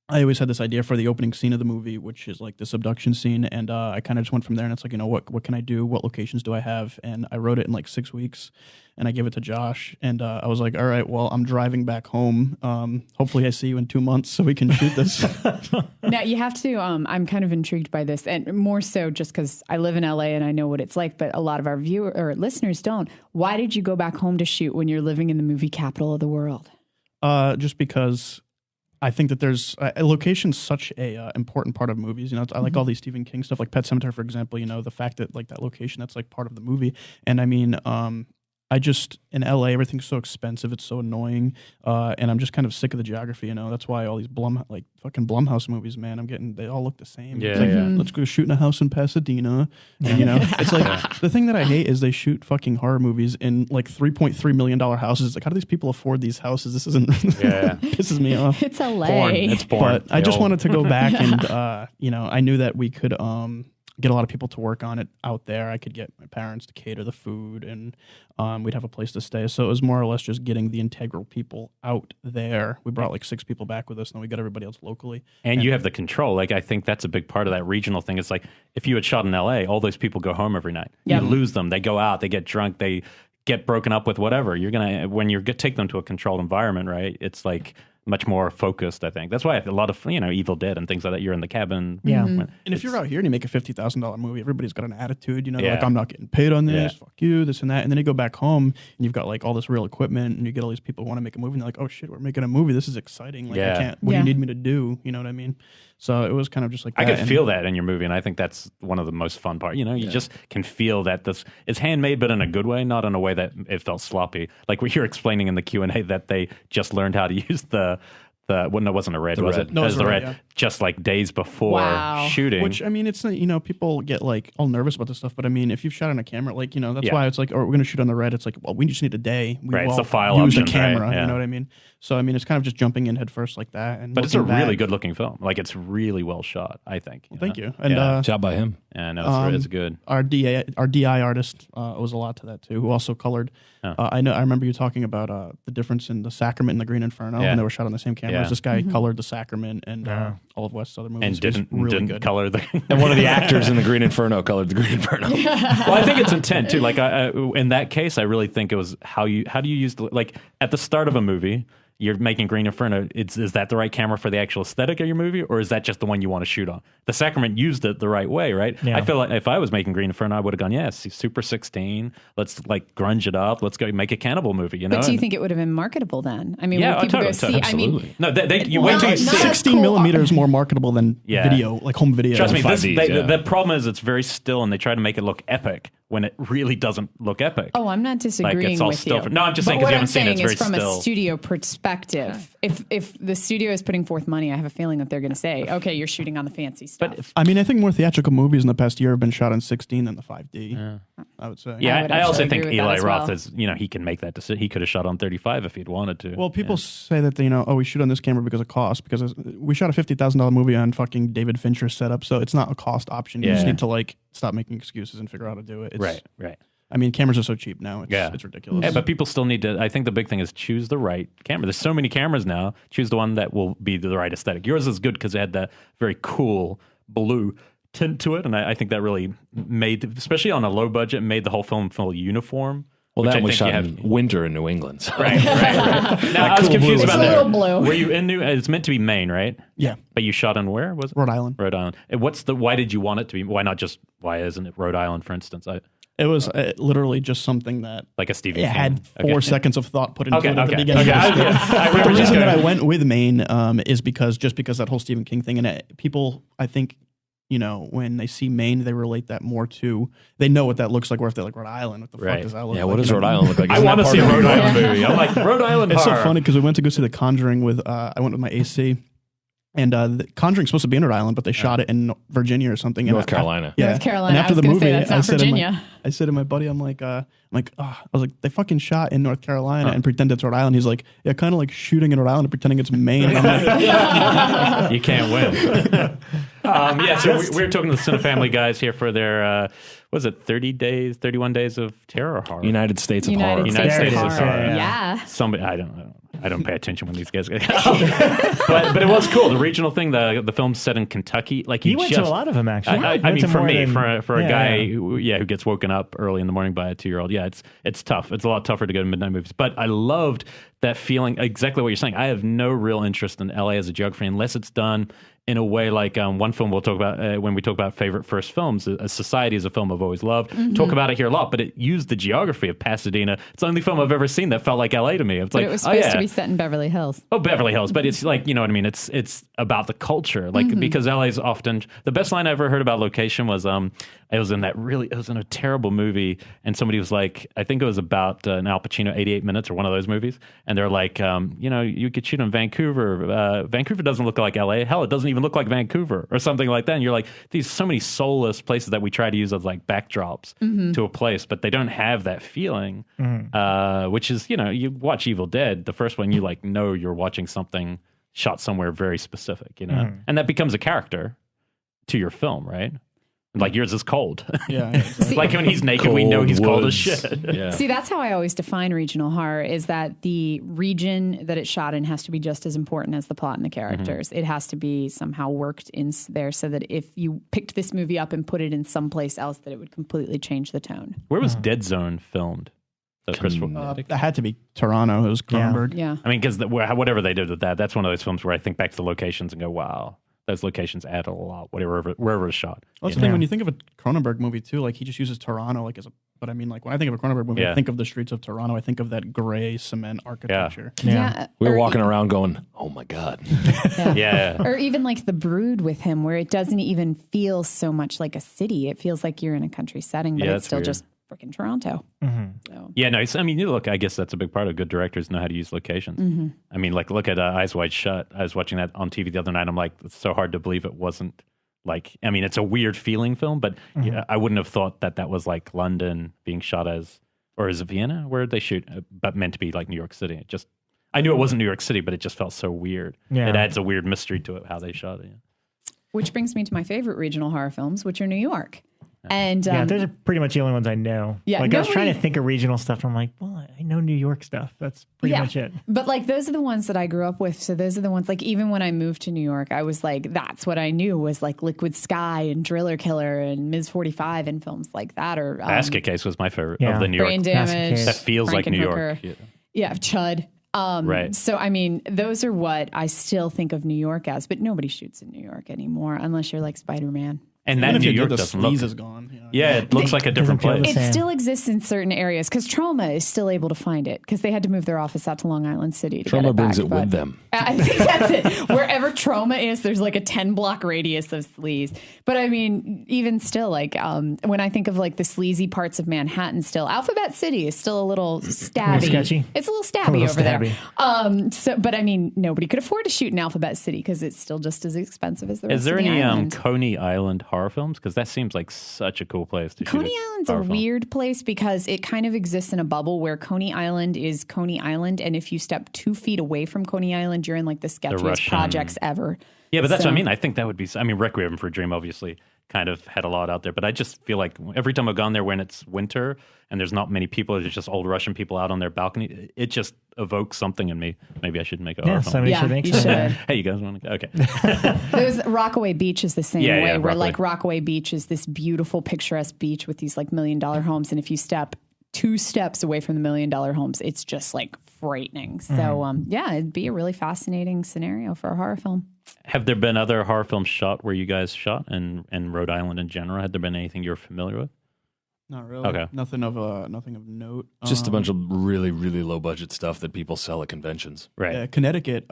I always had this idea for the opening scene of the movie, which is like this abduction scene. And I kind of just went from there. And it's like, what can I do? What locations do I have? And I wrote it in like 6 weeks. And I gave it to Josh. And I was like, all right, well, I'm driving back home. Hopefully I see you in 2 months so we can shoot this.
Now, you have to, I'm kind of intrigued by this, and more so just because I live in LA and I know what it's like, but a lot of our listeners don't. Why did you go back home to shoot when you're living in the movie capital of the world?
Just because I think that there's a location's such a important part of movies. I like all these Stephen King stuff, like Pet Sematary, for example. The fact that like that location, that's like part of the movie. And I mean, I just, in LA, everything's so expensive. It's so annoying. And I'm just kind of sick of the geography, That's why all these fucking Blumhouse movies, man, they all look the same.
Yeah,
it's like, let's go shoot in a house in Pasadena. And, it's like, the thing that I hate is they shoot fucking horror movies in like $3.3 million houses. It's like, how do these people afford these houses? This isn't, pisses me off.
It's LA.
It's porn.
But I just wanted to go back and, I knew that we could, get a lot of people to work on it out there. I could get my parents to cater the food, and we'd have a place to stay. So it was more or less just getting the integral people out there. We brought like 6 people back with us, and then we got everybody else locally.
And you have the control. Like, I think that's a big part of that regional thing. It's like, if you had shot in LA, all those people go home every night.
Yep.
You lose them. They go out. They get drunk. They get broken up with whatever. When you take them to a controlled environment, right? It's like much more focused, I think. That's why a lot of, Evil Dead and things like that, you're in the cabin.
Yeah.
And if you're out here and you make a $50,000 movie, everybody's got an attitude, like, I'm not getting paid on this, fuck you, this and that. And then you go back home and you've got like all this real equipment, and you get all these people who want to make a movie, and they're like, oh shit, we're making a movie. This is exciting. Like, I can't, what do you need me to do? You know what I mean? So it was kind of just like that.
I could feel that in your movie, and I think that's one of the most fun parts. You just can feel that it's handmade, but in a good way, not in a way that it felt sloppy. Like what you're explaining in the Q&A, that they just learned how to use it wasn't a red, was it?
No, it was
the
red,
red. Just like days before shooting.
Which, I mean, it's, people get like all nervous about this stuff, but I mean, if you've shot on a camera, like, that's why it's like, or we're going to shoot on the red. It's like, well, we just need a day.
It's the file
use
option,
the camera,
right? Yeah.
you know what I mean? So, I mean, it's kind of just jumping in head first like that.
But it's a really good looking film. Like, it's really well shot, I think.
Thank you. And
shot by him.
Yeah, no, it's good.
Our DI artist owes a lot to that too, who also colored. I remember you talking about the difference in The Sacrament and The Green Inferno, and they were shot on the same cameras. This guy colored The Sacrament and all of West's other movies.
And didn't color the.
And one of the actors in The Green Inferno colored The Green Inferno.
Well, I think it's intent too. Like, in that case, I really think it was how do you use like at the start of a movie. You're making Green Inferno. Is that the right camera for the actual aesthetic of your movie, or is that just the one you want to shoot on? The Sacrament used it the right way, right?
Yeah.
I feel like if I was making Green Inferno, I would have gone, yes, Super 16. Let's like grunge it up. Let's go make a cannibal movie.
But do you think it would have been marketable then? I mean, would people go see?
Absolutely.
I mean,
no, you wait till you see
16 millimeter is more marketable than video, like home video.
Trust me,
5Ds,
the problem is it's very still, and they try to make it look epic when it really doesn't look epic.
Oh, I'm not disagreeing
like, it's all
with
still
you.
No, I'm just saying because you haven't seen it. It's very
from
still.
A studio perspective, if the studio is putting forth money, I have a feeling that they're going to say, okay, you're shooting on the fancy stuff. But
I mean, I think more theatrical movies in the past year have been shot on 16 than the 5D. I would say.
Yeah, I also think Eli Roth
well.
is, he can make that decision. He could have shot on 35 if he'd wanted to.
Well, people say that, we shoot on this camera because of cost, because we shot a $50,000 movie on fucking David Fincher's setup, so it's not a cost option. You just need to stop making excuses and figure out how to do it.
Right.
I mean, cameras are so cheap now. It's ridiculous.
Yeah, but people still need to. I think the big thing is choose the right camera. There's so many cameras now. Choose the one that will be the right aesthetic. Yours is good because it had that very cool blue tint to it, and I think that really made, especially on a low budget, made the whole film feel uniform.
Well, that was shot in winter in New England. So.
Right. Now, I was confused about that.
It's a little blue.
Were you in it's meant to be Maine, right?
Yeah.
But you shot in where? Was it?
Rhode Island.
Rhode Island. And why did you want it to be? Why isn't it Rhode Island, for instance?
It was literally just something that
like a Stephen King.
Had 4 seconds of thought put into it at the beginning.
But
the reason that I went with Maine is because that whole Stephen King thing, and people, I think, when they see Maine, they relate that more to, they know what that looks like, or if they're like Rhode Island, what the fuck does that look like?
Yeah, what does Rhode Island look like?
I want to see a Rhode Island movie. I'm like, Rhode Island
It's
horror.
so funny because we went to go see The Conjuring I went with my AC, and The Conjuring's supposed to be in Rhode Island, but they shot it in Virginia or something.
North Carolina.
Yeah.
North Carolina.
And after
I was
the
gonna
movie,
say that's not Virginia.
I said to my buddy, I was like, they fucking shot in North Carolina and pretend it's Rhode Island. He's like, yeah, kind of like shooting in Rhode Island and pretending it's Maine. And I'm like,
You can't win. So we were talking to the Cinefamily guys here for their, 31 days of terror horror.
United States of Horror.
United States of Horror.
Yeah.
Somebody, I don't pay attention when these guys get but it was cool. The regional thing, the film's set in Kentucky. Like
You went to a lot of them, actually.
I mean, for me, for a guy who gets woken up early in the morning by a 2-year-old, it's tough. It's a lot tougher to go to midnight movies. But I loved that feeling, exactly what you're saying. I have no real interest in LA as a geography unless it's done in a way like one film we'll talk about when we talk about favorite first films. A Society is a film I've always loved. Talk about it here a lot, but it used the geography of Pasadena. It's the only film I've ever seen that felt like LA to me. It's like,
It was supposed to be set in Beverly Hills.
Oh, Beverly Hills, but it's like, you know what I mean? It's about the culture, like because LA's often the best line I ever heard about location was it was in a terrible movie, and somebody was like, I think it was about an Al Pacino 88 Minutes or one of those movies, and they're like, you could shoot in Vancouver. Vancouver doesn't look like LA. Hell, it doesn't even look like Vancouver or something like that. And you're like, these so many soulless places that we try to use as like backdrops to a place, but they don't have that feeling, which is, you watch Evil Dead, the first one, you like know you're watching something shot somewhere very specific, and that becomes a character to your film, right? Like yours is cold.
yeah. Exactly.
Like when he's naked, we know he's cold as
woods.
shit.
Yeah.
See, that's how I always define regional horror, is that the region that it's shot in has to be just as important as the plot and the characters. It has to be somehow worked in there so that if you picked this movie up and put it in someplace else, that it would completely change the tone.
Where was Dead Zone filmed?
that had to be Toronto. It was Cronenberg.
Yeah.
I mean, because whatever they did with that's one of those films where I think back to the locations and go, wow, those locations add a lot, wherever it's shot.
Well, that's the thing, when you think of a Cronenberg movie too, like he just uses Toronto like as a, but I mean, like when I think of a Cronenberg movie, I think of the streets of Toronto. I think of that gray cement architecture.
Yeah.
We were
Or
walking around going, oh my God.
Yeah.
Or even like The Brood with him, where it doesn't even feel so much like a city. It feels like you're in a country setting, but
Yeah,
it's
that's
still
weird.
just freaking Toronto. So.
Yeah, no, I mean, look, I guess that's a big part of good directors know how to use locations. I mean, like, look at Eyes Wide Shut. I was watching that on TV the other night. I'm like, it's so hard to believe it wasn't like, I mean, it's a weird feeling film, but I wouldn't have thought that was like London being shot as, or is it Vienna? Where did they shoot? But meant to be like New York City. It just, I knew it wasn't New York City, but it just felt so weird.
Yeah.
It adds a weird mystery to it, how they shot it.
Which brings me to my favorite regional horror films, which are New York. And
those are pretty much the only ones I know.
Yeah,
like I was trying to think of regional stuff, and I'm like, well, I know New York stuff. That's pretty much it.
But like those are the ones that I grew up with. So those are the ones, like even when I moved to New York, I was like, that's what I knew was like Liquid Sky and Driller Killer and Ms. 45 and films like that. Or
Basket Case was my favorite of the New
Brain
York.
Damage.
That feels like New York.
Yeah, Chud.
Right.
So, I mean, those are what I still think of New York as, but nobody shoots in New York anymore unless you're like Spider-Man.
And
Even
that
if
New
you
York
did, the
doesn't look.
sleaze is gone. You know?
Yeah, it looks like a different
Doesn't feel
place.
the
It
same.
still exists in certain areas because Trauma is still able to find it because they had to move their office out to Long Island City. To
Trauma
get it
brings
back,
it
but
with them.
I think that's it. Wherever Trauma is, there's like a 10-block radius of sleaze. But I mean, even still, like when I think of like the sleazy parts of Manhattan, still Alphabet City is still a little stabby.
sketchy.
It's a little stabby
A little
over
stabby.
there. But I mean, nobody could afford to shoot in Alphabet City because it's still just as expensive as the rest
Is there
of the
any
island.
Coney Island horror films? Because that seems like such a cool place to shoot.
Coney Island's a
horror film.
weird place because it kind of exists in a bubble where Coney Island is Coney Island, and if you step 2 feet away from Coney Island, you're in like the sketchiest
Russian-
projects ever.
Yeah, but that's
So-
what I mean. I think that would be. I mean, Requiem for a Dream obviously kind of had a lot out there, but I just feel like every time I've gone there when it's winter and there's not many people, there's just old Russian people out on their balcony. It just evokes something in me. Maybe I should make a horror film.
somebody
Yeah,
should make
you
something.
should.
Hey, you guys want to? Okay.
There's Rockaway Beach is the same
Yeah,
way,
yeah,
where
Rockaway.
like Rockaway Beach is this beautiful, picturesque beach with these like $1 million homes, and if you step 2 steps away from the $1 million homes, it's just like frightening. So yeah, it'd be a really fascinating scenario for a horror film.
Have there been other horror films shot where you guys shot in Rhode Island in general? Had there been anything you're familiar with?
Not really.
Okay.
Nothing of note.
Just a bunch of really, really low budget stuff that people sell at conventions.
Right.
Yeah, Connecticut.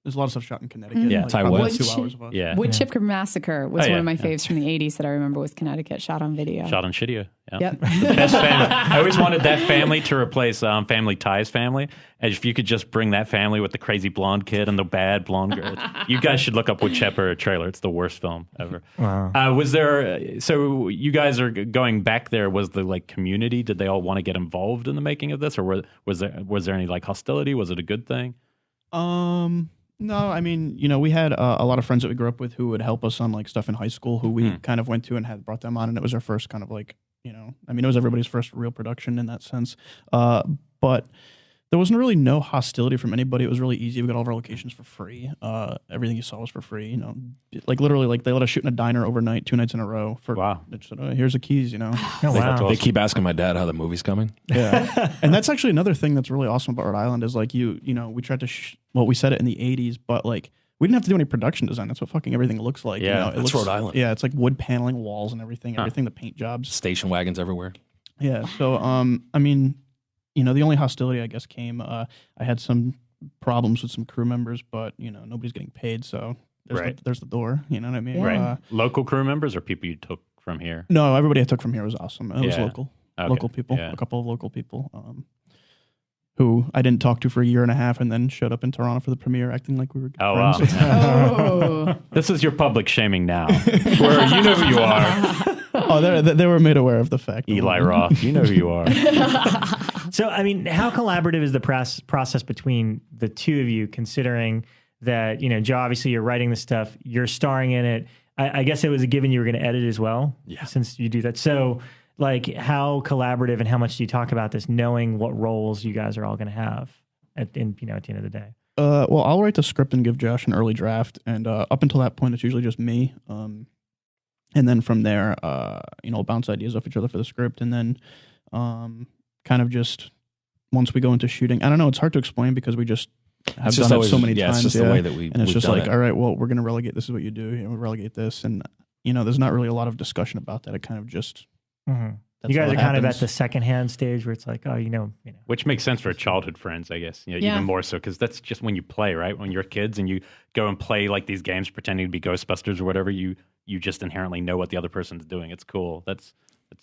There's a lot of stuff shot in Connecticut.
Yeah.
like
Ty
probably
West.
2 hours of us.
Yeah.
Wood Chipper Massacre was
Oh,
one
yeah,
of my
yeah.
faves from the 80s that I remember was Connecticut, shot on video.
Shot on Shitia. Yeah.
Yep.
Best family. I always wanted that family to replace Family Ties family. And if you could just bring that family with the crazy blonde kid and the bad blonde girl. You guys should look up Wood Chipper trailer. It's the worst film ever.
Wow.
Was there, so you guys are going back there, was the like community, did they all want to get involved in the making of this? Or was there any like hostility? Was it a good thing?
No, I mean, we had a lot of friends that we grew up with who would help us on like stuff in high school who we kind of went to and had brought them on, and it was our first kind of like, I mean, it was everybody's first real production in that sense. But there wasn't really no hostility from anybody. It was really easy. We got all of our locations for free. Everything you saw was for free. Like literally, like they let us shoot in a diner overnight, 2 nights in a row.
Wow.
They just said, oh, here's the keys.
Oh, wow.
They keep asking my dad how the movie's coming.
Yeah. And that's actually another thing that's really awesome about Rhode Island is like we tried to, we said it in the 80s, but like we didn't have to do any production design. That's what fucking everything looks like.
Yeah,
it
that's
looks,
Rhode Island.
Yeah, it's like wood paneling walls and everything, the paint jobs.
Station wagons everywhere.
Yeah. So, I mean, the only hostility I guess came, I had some problems with some crew members, but nobody's getting paid. So there's the door, you know what I mean?
Right. Local crew members or people you took from here?
No, everybody I took from here was awesome. It was
Yeah.
local.
Okay.
Local people,
Yeah.
a couple of local people who I didn't talk to for a year and a half and then showed up in Toronto for the premiere acting like we were
Oh, wow.
friends.
Oh.
This is your public shaming now. Where you know who you are.
Oh, they were made aware of the fact.
Eli Roth, you know who you are.
So, I mean, how collaborative is the process between the two of you, considering that, Joe, obviously you're writing the stuff, you're starring in it. I guess it was a given you were going to edit as well, since you do that. So, like, how collaborative and how much do you talk about this, knowing what roles you guys are all going to have at the end of the day?
Well, I'll write the script and give Josh an early draft, and up until that point, it's usually just me. And then from there, we'll bounce ideas off each other for the script, and then kind of just once we go into shooting, I don't know, it's hard to explain because we just have done it so many times.
It's just the way that
and it's
we've
just
done
like,
it.
all right, well, we're going to relegate. This is what you do. We relegate this, and there's not really a lot of discussion about that. It kind of just.
Mm-hmm.
That's
You guys
how
are
it
kind of
happens.
at the secondhand stage where it's like, oh,
Which makes sense for childhood friends, I guess.
Yeah.
Even more so, because that's just when you play, right? When you're kids and you go and play like these games pretending to be Ghostbusters or whatever, you just inherently know what the other person's doing. It's cool.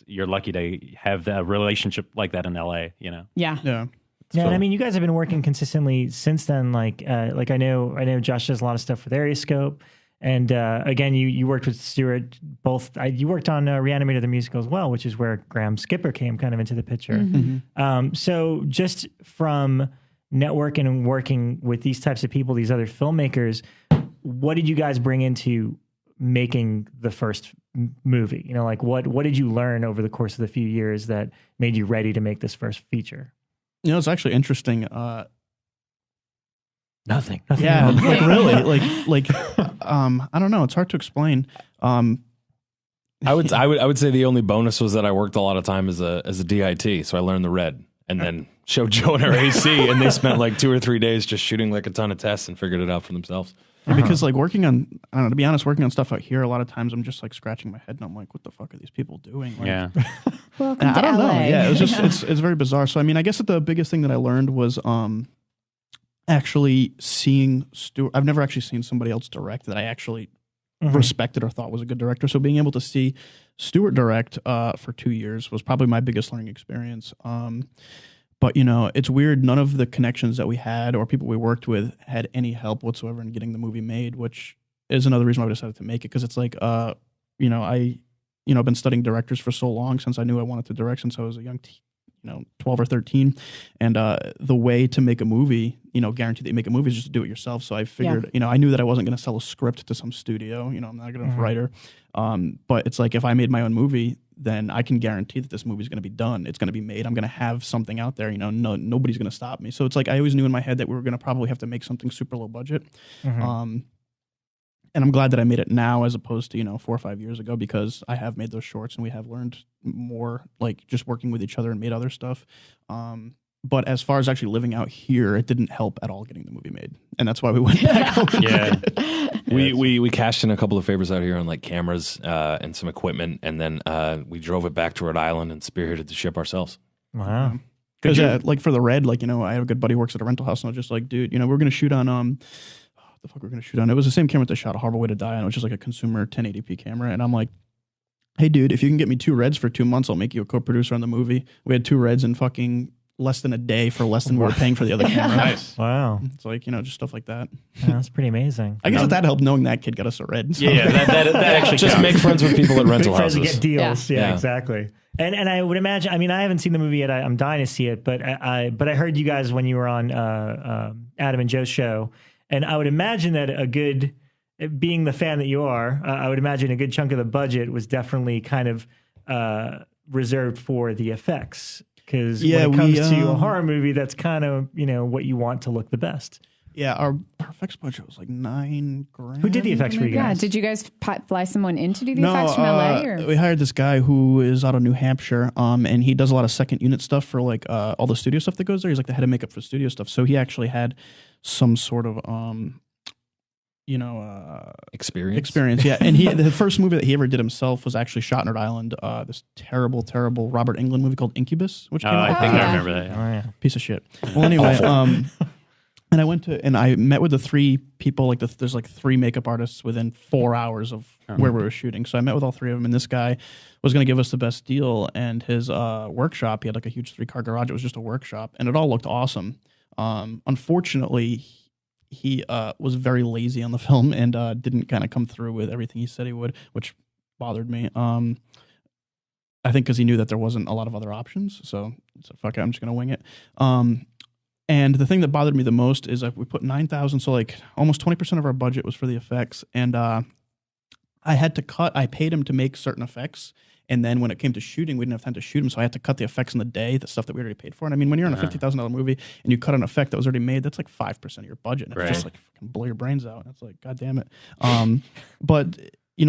You're lucky to have a relationship like that in LA,
Yeah.
Yeah.
Yeah,
So-
and I mean, you guys have been working consistently since then. Like I know Josh does a lot of stuff with Arioscope, and again, you worked with Stuart. You worked on Reanimator the musical as well, which is where Graham Skipper came kind of into the picture.
Mm-hmm.
So just from networking and working with these types of people, these other filmmakers, what did you guys bring into making the first movie? Like what did you learn over the course of the few years that made you ready to make this first feature?
It's actually interesting.
Nothing.
Yeah, like really, like I don't know. It's hard to explain.
I would say the only bonus was that I worked a lot of time as a DIT, so I learned the red, and then showed Joe and our AC, and they spent like 2 or 3 days just shooting like a ton of tests and figured it out for themselves.
Because like working on, I don't know, to be honest, working on stuff out here, a lot of times I'm just like scratching my head and I'm like, what the fuck are these people doing? Like,
Yeah.
Welcome
I
to
don't know.
LA.
Yeah, it was just it's very bizarre. So I mean, I guess that the biggest thing that I learned was actually seeing Stuart. I've never actually seen somebody else direct that I actually respected or thought was a good director. So being able to see Stuart direct for 2 years was probably my biggest learning experience. But it's weird. None of the connections that we had or people we worked with had any help whatsoever in getting the movie made, which is another reason why I decided to make it. Because it's like, I've been studying directors for so long since I knew I wanted to direct since I was a young 12 or 13. And the way to make a movie, guaranteed that you make a movie is just to do it yourself. So I figured, I knew that I wasn't going to sell a script to some studio. I'm not a good enough writer. But it's like if I made my own movie, then I can guarantee that this movie is going to be done. It's going to be made. I'm going to have something out there. Nobody's going to stop me. So it's like I always knew in my head that we were going to probably have to make something super low budget. And I'm glad that I made it now as opposed to 4 or 5 years ago, because I have made those shorts and we have learned more, like just working with each other and made other stuff. But as far as actually living out here, it didn't help at all getting the movie made, and that's why we went back home.
Yeah.
We cashed in a couple of favors out here on like cameras and some equipment, and then we drove it back to Rhode Island and spearheaded the ship ourselves.
Wow.
Because like for the red, like I have a good buddy who works at a rental house, and I was just like, dude, we're gonna shoot on the fuck we're gonna shoot on. It was the same camera that shot A Horrible Way to Die on, which is like a consumer 1080p camera. And I'm like, hey, dude, if you can get me 2 Reds for 2 months, I'll make you a co-producer on the movie. We had 2 Reds in fucking less than a day for less than we were paying for the other camera.
Nice.
Wow.
It's like, just stuff like that.
Yeah, that's pretty amazing.
I guess that helped, knowing that kid got us a Red. So.
Yeah, that actually
Just
counts.
make friends with people at rental
Big friends
houses.
to get deals. Yeah,
Yeah.
exactly. And I would imagine. I mean, I haven't seen the movie yet. I'm dying to see it. But I heard you guys when you were on Adam and Joe's show, and I would imagine that being the fan that you are, I would imagine a good chunk of the budget was definitely kind of reserved for the effects. Because when it comes to a horror movie, that's kind of what you want to look the best.
Yeah, our effects budget was like $9,000.
Who did the effects for you
Yeah.
guys?
Did you guys fly someone in to do the effects from LA? Or?
We hired this guy who is out of New Hampshire, and he does a lot of second unit stuff for like all the studio stuff that goes there. He's like the head of makeup for studio stuff. So he actually had some sort of experience. Yeah, and the first movie that he ever did himself was actually shot in Rhode Island. This terrible Robert Englund movie called Incubus, which came out.
I think
yeah.
I remember that. Yeah.
Oh yeah.
Piece of shit. Well, anyway, and I met with the 3 people. Like there's like 3 makeup artists within 4 hours of where we were shooting. So I met with all 3 of them, and this guy was going to give us the best deal. And his workshop, he had like a huge 3-car garage. It was just a workshop, and it all looked awesome. Unfortunately, he was very lazy on the film and didn't kind of come through with everything he said he would, which bothered me. I think because he knew that there wasn't a lot of other options. So fuck it, I'm just going to wing it. And the thing that bothered me the most is we put $9,000, so like almost 20% of our budget was for the effects, and I paid him to make certain effects, and then when it came to shooting, we didn't have time to shoot them, so I had to cut the effects in the day, the stuff that we already paid for. And I mean, when you're on a $50,000 movie and you cut an effect that was already made, that's like 5% of your budget, and it's just like fucking blow your brains out. And it's like, God damn it. But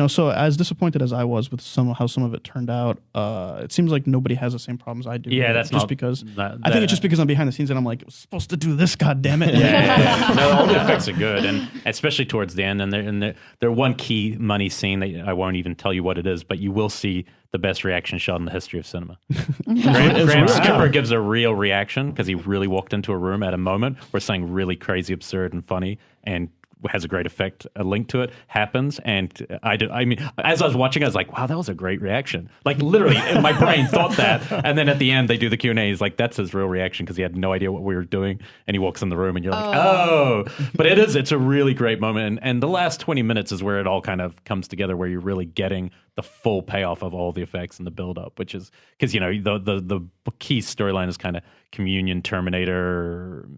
so as disappointed as I was with how some of it turned out, it seems like nobody has the same problems I do.
Yeah, that's
just
not,
because
that,
I think it's just because I'm behind the scenes and I'm like, I was supposed to do this, God damn it.
Yeah. No, all the effects are good, and especially towards the end. And they're one key money scene that I won't even tell you what it is, but you will see the best reaction shot in the history of cinema. Graham Skipper gives a real reaction because he really walked into a room at a moment where something really crazy, absurd, and funny, and has a great effect, a link to it happens, and I mean, as I was watching, I was like, wow, that was a great reaction. Like literally, my brain thought that, and then at the end they do the Q&A. He's like, that's his real reaction because he had no idea what we were doing, and he walks in the room, and you're like, oh. But it's a really great moment, and the last 20 minutes is where it all kind of comes together, where you're really getting the full payoff of all the effects and the build up, which is because the key storyline is kind of communion, Terminator,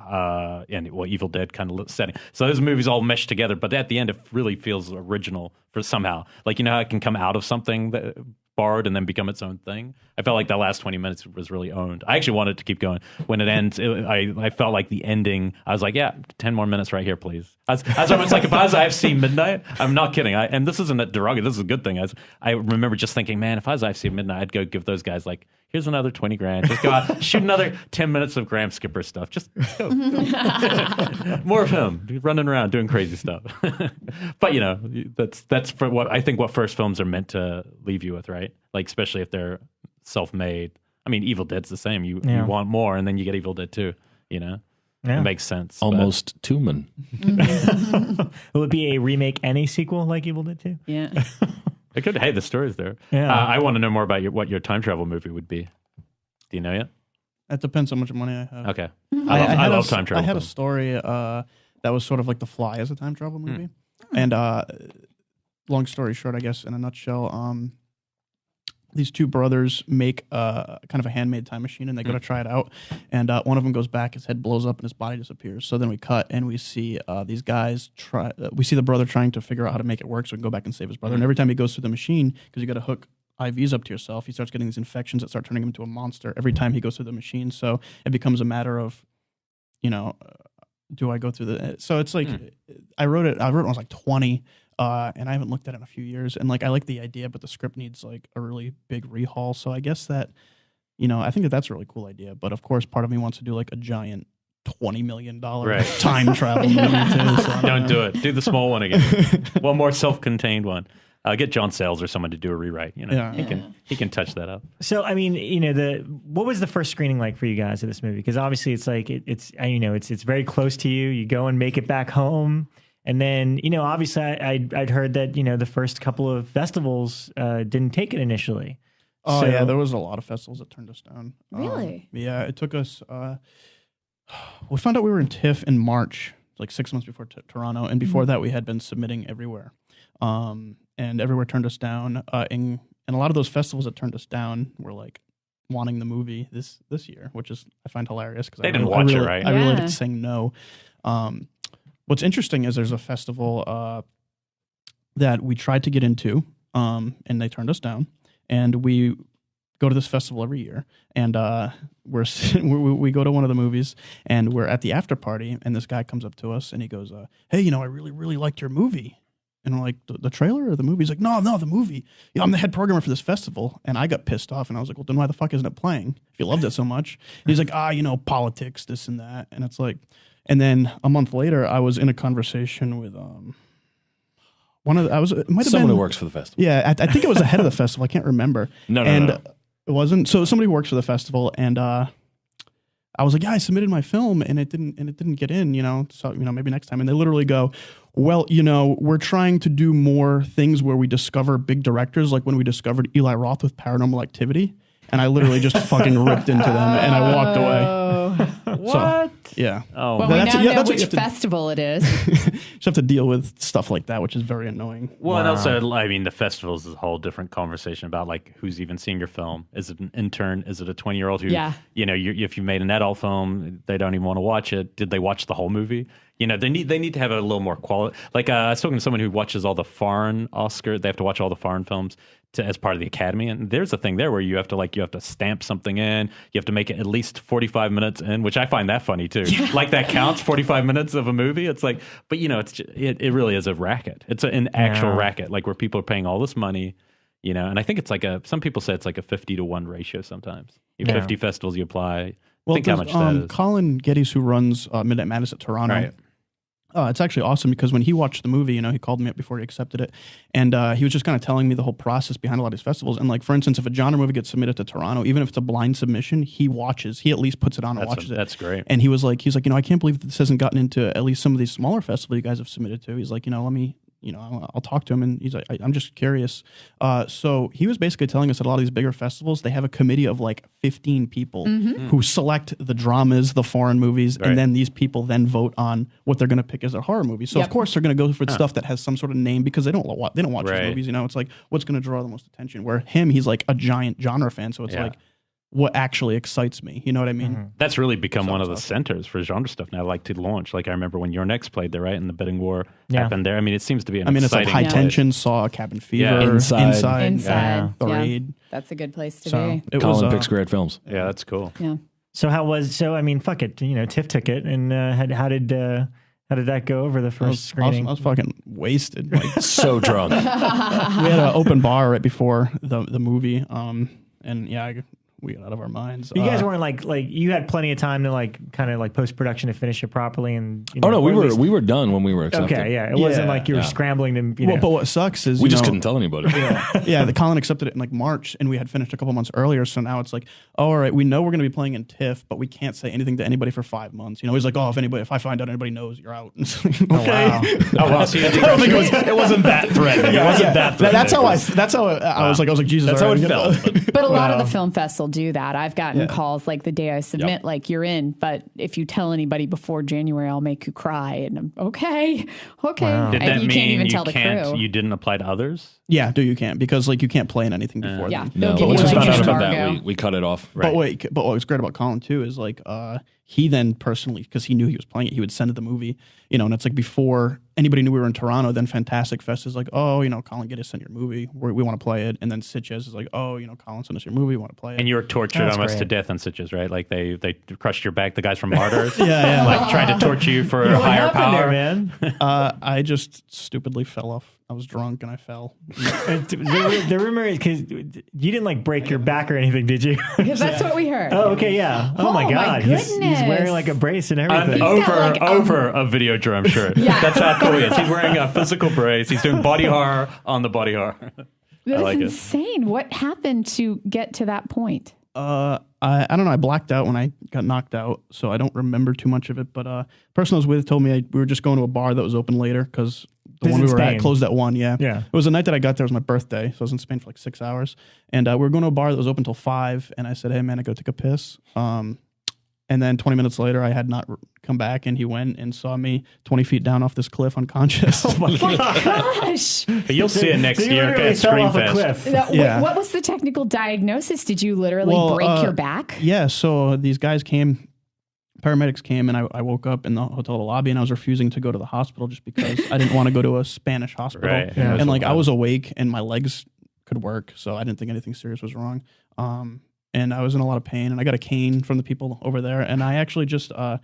and Evil Dead kind of setting. So those movies all mesh together, but at the end it really feels original for somehow. Like how it can come out of something that borrowed and then become its own thing. I felt like that last 20 minutes was really owned. I actually wanted to keep going. When it ends, I felt like the ending, I was like, yeah, 10 more minutes right here, please. As I was like, if I was IFC Midnight, I'm not kidding. And this isn't a derogatory, this is a good thing. I remember just thinking, man, if I was IFC Midnight, I'd go give those guys like, here's another 20 grand. Just go out, shoot another 10 minutes of Graham Skipper stuff. Just go. More of him running around doing crazy stuff. But that's for what I think what first films are meant to leave you with, right? Like, especially if they're self-made. I mean, Evil Dead's the same. You want more, and then you get Evil Dead 2, Yeah. It makes sense.
Almost Tuman.
Will it be a remake and a sequel like Evil Dead 2?
Yeah.
It could. Hey, the story's there.
Yeah.
I want to know more about what your time travel movie would be. Do you know yet?
That depends how much money I have.
Okay.
I
love time travel.
I had a
films.
story that was sort of like The Fly as a time travel movie. And long story short, I guess, in a nutshell, these 2 brothers make kind of a handmade time machine, and they go to try it out. And one of them goes back, his head blows up, and his body disappears. So then we cut, and we see these guys try. We see the brother trying to figure out how to make it work, so he can go back and save his brother. And every time he goes through the machine, because you got to hook IVs up to yourself, he starts getting these infections that start turning him into a monster every time he goes through the machine. So it becomes a matter of, do I go through the? So it's like I wrote it when I was like 20. And I haven't looked at it in a few years. And like, I like the idea, but the script needs like a really big rehaul. So I guess that, I think that's a really cool idea. But of course, part of me wants to do like a giant $20 million time travel movie too. So
Don't do it. Do the small one again. One more self-contained one. Get John Sayles or someone to do a rewrite. He can touch that up.
So I mean, what was the first screening like for you guys of this movie? Because obviously it's like it's very close to you. You go and make it back home. And then, obviously I'd heard that, the first couple of festivals didn't take it initially.
Oh,
So-
yeah, there was a lot of festivals that turned us down.
Really?
Yeah, it took us... we found out we were in TIFF in March, like 6 months before Toronto, and before that we had been submitting everywhere. And everywhere turned us down. And a lot of those festivals that turned us down were like wanting the movie this year, which is I find hilarious because
They didn't watch it, right?
I really
Yeah.
did saying no. What's interesting is there's a festival that we tried to get into, and they turned us down. And we go to this festival every year, and we go to one of the movies, and we're at the after party, and this guy comes up to us, and he goes, "Hey, I really, really liked your movie." And I'm like, the trailer or the movie? He's like, no, the movie. I'm the head programmer for this festival. And I got pissed off, and I was like, well, then why the fuck isn't it playing if you loved it so much? And he's like, politics, this and that. And it's like, and then a month later, I was in a conversation with it might have
Someone
been,
who works for the festival.
yeah, I think it was the head of the festival. I can't remember.
No.
It wasn't. So somebody who works for the festival, and I was like, yeah, I submitted my film, and it didn't get in. So maybe next time. And they literally go, well, we're trying to do more things where we discover big directors, like when we discovered Eli Roth with Paranormal Activity. And I literally just fucking ripped into them, and I walked away.
What?
Yeah.
Oh,
Well,
But
we
that's-
now
yeah,
know
that's what
which
you have to-
festival it is.
You just have to deal with stuff like that, which is very annoying.
well, and also, I mean, the festival is a whole different conversation about like who's even seeing your film. Is it an intern? Is it a 20-year-old who,
Yeah.
if you made an adult film, they don't even want to watch it. Did they watch the whole movie? They need to have a little more quality. Like I was talking to someone who watches all the foreign Oscar. They have to watch all the foreign films as part of the Academy, and there's a thing there where you have to stamp something in. You have to make it at least 45 minutes in, which I find that funny too. Like that counts 45 minutes of a movie. It's like, but it really is a racket. It's an actual racket, like where people are paying all this money. And I think it's like some people say it's like a 50-to-1 ratio. Sometimes you have 50 festivals, you apply.
Well,
Think how much that is.
Colin Geddes, who runs Midnight Madness at Toronto,
Right.
It's actually awesome because when he watched the movie, he called me up before he accepted it, and he was just kind of telling me the whole process behind a lot of these festivals. And like, for instance, if a genre movie gets submitted to Toronto, even if it's a blind submission, he at least puts it on and watches it.
That's great.
And he's like, I can't believe this hasn't gotten into at least some of these smaller festivals you guys have submitted to. He's like, let me. I'll talk to him, and he's like, I'm just curious. So he was basically telling us that a lot of these bigger festivals, they have a committee of like 15 people who select the dramas, the foreign movies,
Right.
and then these people then vote on what they're going to pick as their horror movies. So
Yep.
of course they're going to go for stuff that has some sort of name because they don't watch
Right.
these movies. It's like what's going to draw the most attention. Where he's like a giant genre fan, so it's
Yeah.
like what actually excites me. You know what I mean?
That's really become
So
one of the
awesome.
centers for genre stuff now, like to launch. Like I remember when Your Next played there, right? And the bidding war
Yeah.
happened there. I mean, it seems to be an
It's like
exciting
High
place.
Tension, Saw, Cabin Fever,
Yeah.
Inside.
Inside.
The
Yeah.
Raid.
That's a good place to
So
be.
it
Colin
was,
picks great films.
Yeah, that's cool.
Yeah.
So fuck it. TIFF took it, and how did that go over the
I
first
was,
screening?
I was fucking wasted. Like,
So drunk.
we had an open bar right before the movie, and yeah, we got out of our minds.
You guys weren't like you had plenty of time to kind of post production to finish it properly, and
Oh no,
or at least-
we were done when we were accepted.
okay, yeah. It wasn't
Yeah.
like you were
Yeah.
scrambling to
Well, but what sucks is
We just couldn't tell anybody.
Yeah, the Colin accepted it in like March, and we had finished a couple months earlier. So now it's like, all right, we know we're going to be playing in TIFF, but we can't say anything to anybody for 5 months. He's like, if I find out anybody knows, you're out. It's like, okay.
wow.
Oh, wow. So you had to
I don't think it wasn't that threatening. It wasn't that threatening.
That's how I was like, Jesus.
That's
all
how
right,
it
I'm
felt.
gonna-
But a lot of the film fests will do that. I've gotten
Yeah.
calls like the day I submit, like you're in, but if you tell anybody before January, I'll make you cry. And I'm okay.
Wow.
Did
And
that
you
mean
can't even
you
tell the
can't?
crew.
You didn't apply to others?
Yeah, you can't because like you can't play in anything before.
Yeah.
then.
They'll
No,
give
once
you
we
like
found out
an
about that,
embargo.
we cut it off.
But what was great about Colin too is like he then personally, because he knew he was playing it, he would send the movie, and it's like before anybody knew we were in Toronto. Then Fantastic Fest is like, Colin, get us send your movie. We want to play it. And then Sitges is like, Colin, send us your movie. We want to play it.
And you were tortured
That's
almost
great.
to death in Sitges, right? Like they crushed your back. The guys from Martyrs,
yeah.
like tried to torture you for a
What
higher
happened
power.
there, man?
I just stupidly fell off. I was drunk and I fell.
The rumor is because you didn't break your back or anything, did you?
Because that's what we heard.
Oh, okay, yeah. Oh, my
my
God, he's
goodness.
wearing like a brace and everything.
Over a Videodrome shirt.
Yeah.
That's how cool he is. He's wearing a physical brace. He's doing body horror on the body horror.
That's
like it.
insane. What happened to get to that point?
I don't know. I blacked out when I got knocked out, so I don't remember too much of it. But the person I was with told me we were just going to a bar that was open later because the one we were at closed at 1. Yeah. It was the night that I got there. It was my birthday, so I was in Spain for like 6 hours. And we were going to a bar that was open till 5. And I said, "Hey man, I go take a piss." And then 20 minutes later, I had not come back, and he went and saw me 20 feet down off this cliff unconscious.
Oh my gosh!
You'll see it next year at Screamfest.
What was the technical diagnosis? Did you literally break your back?
Yeah, so these guys came, paramedics came, and I woke up in the hotel lobby, and I was refusing to go to the hospital just because I didn't want to go to a Spanish hospital.
Right. Yeah.
And like I was awake, and my legs could work, so I didn't think anything serious was wrong. And I was in a lot of pain, and I got a cane from the people over there. And I actually just, I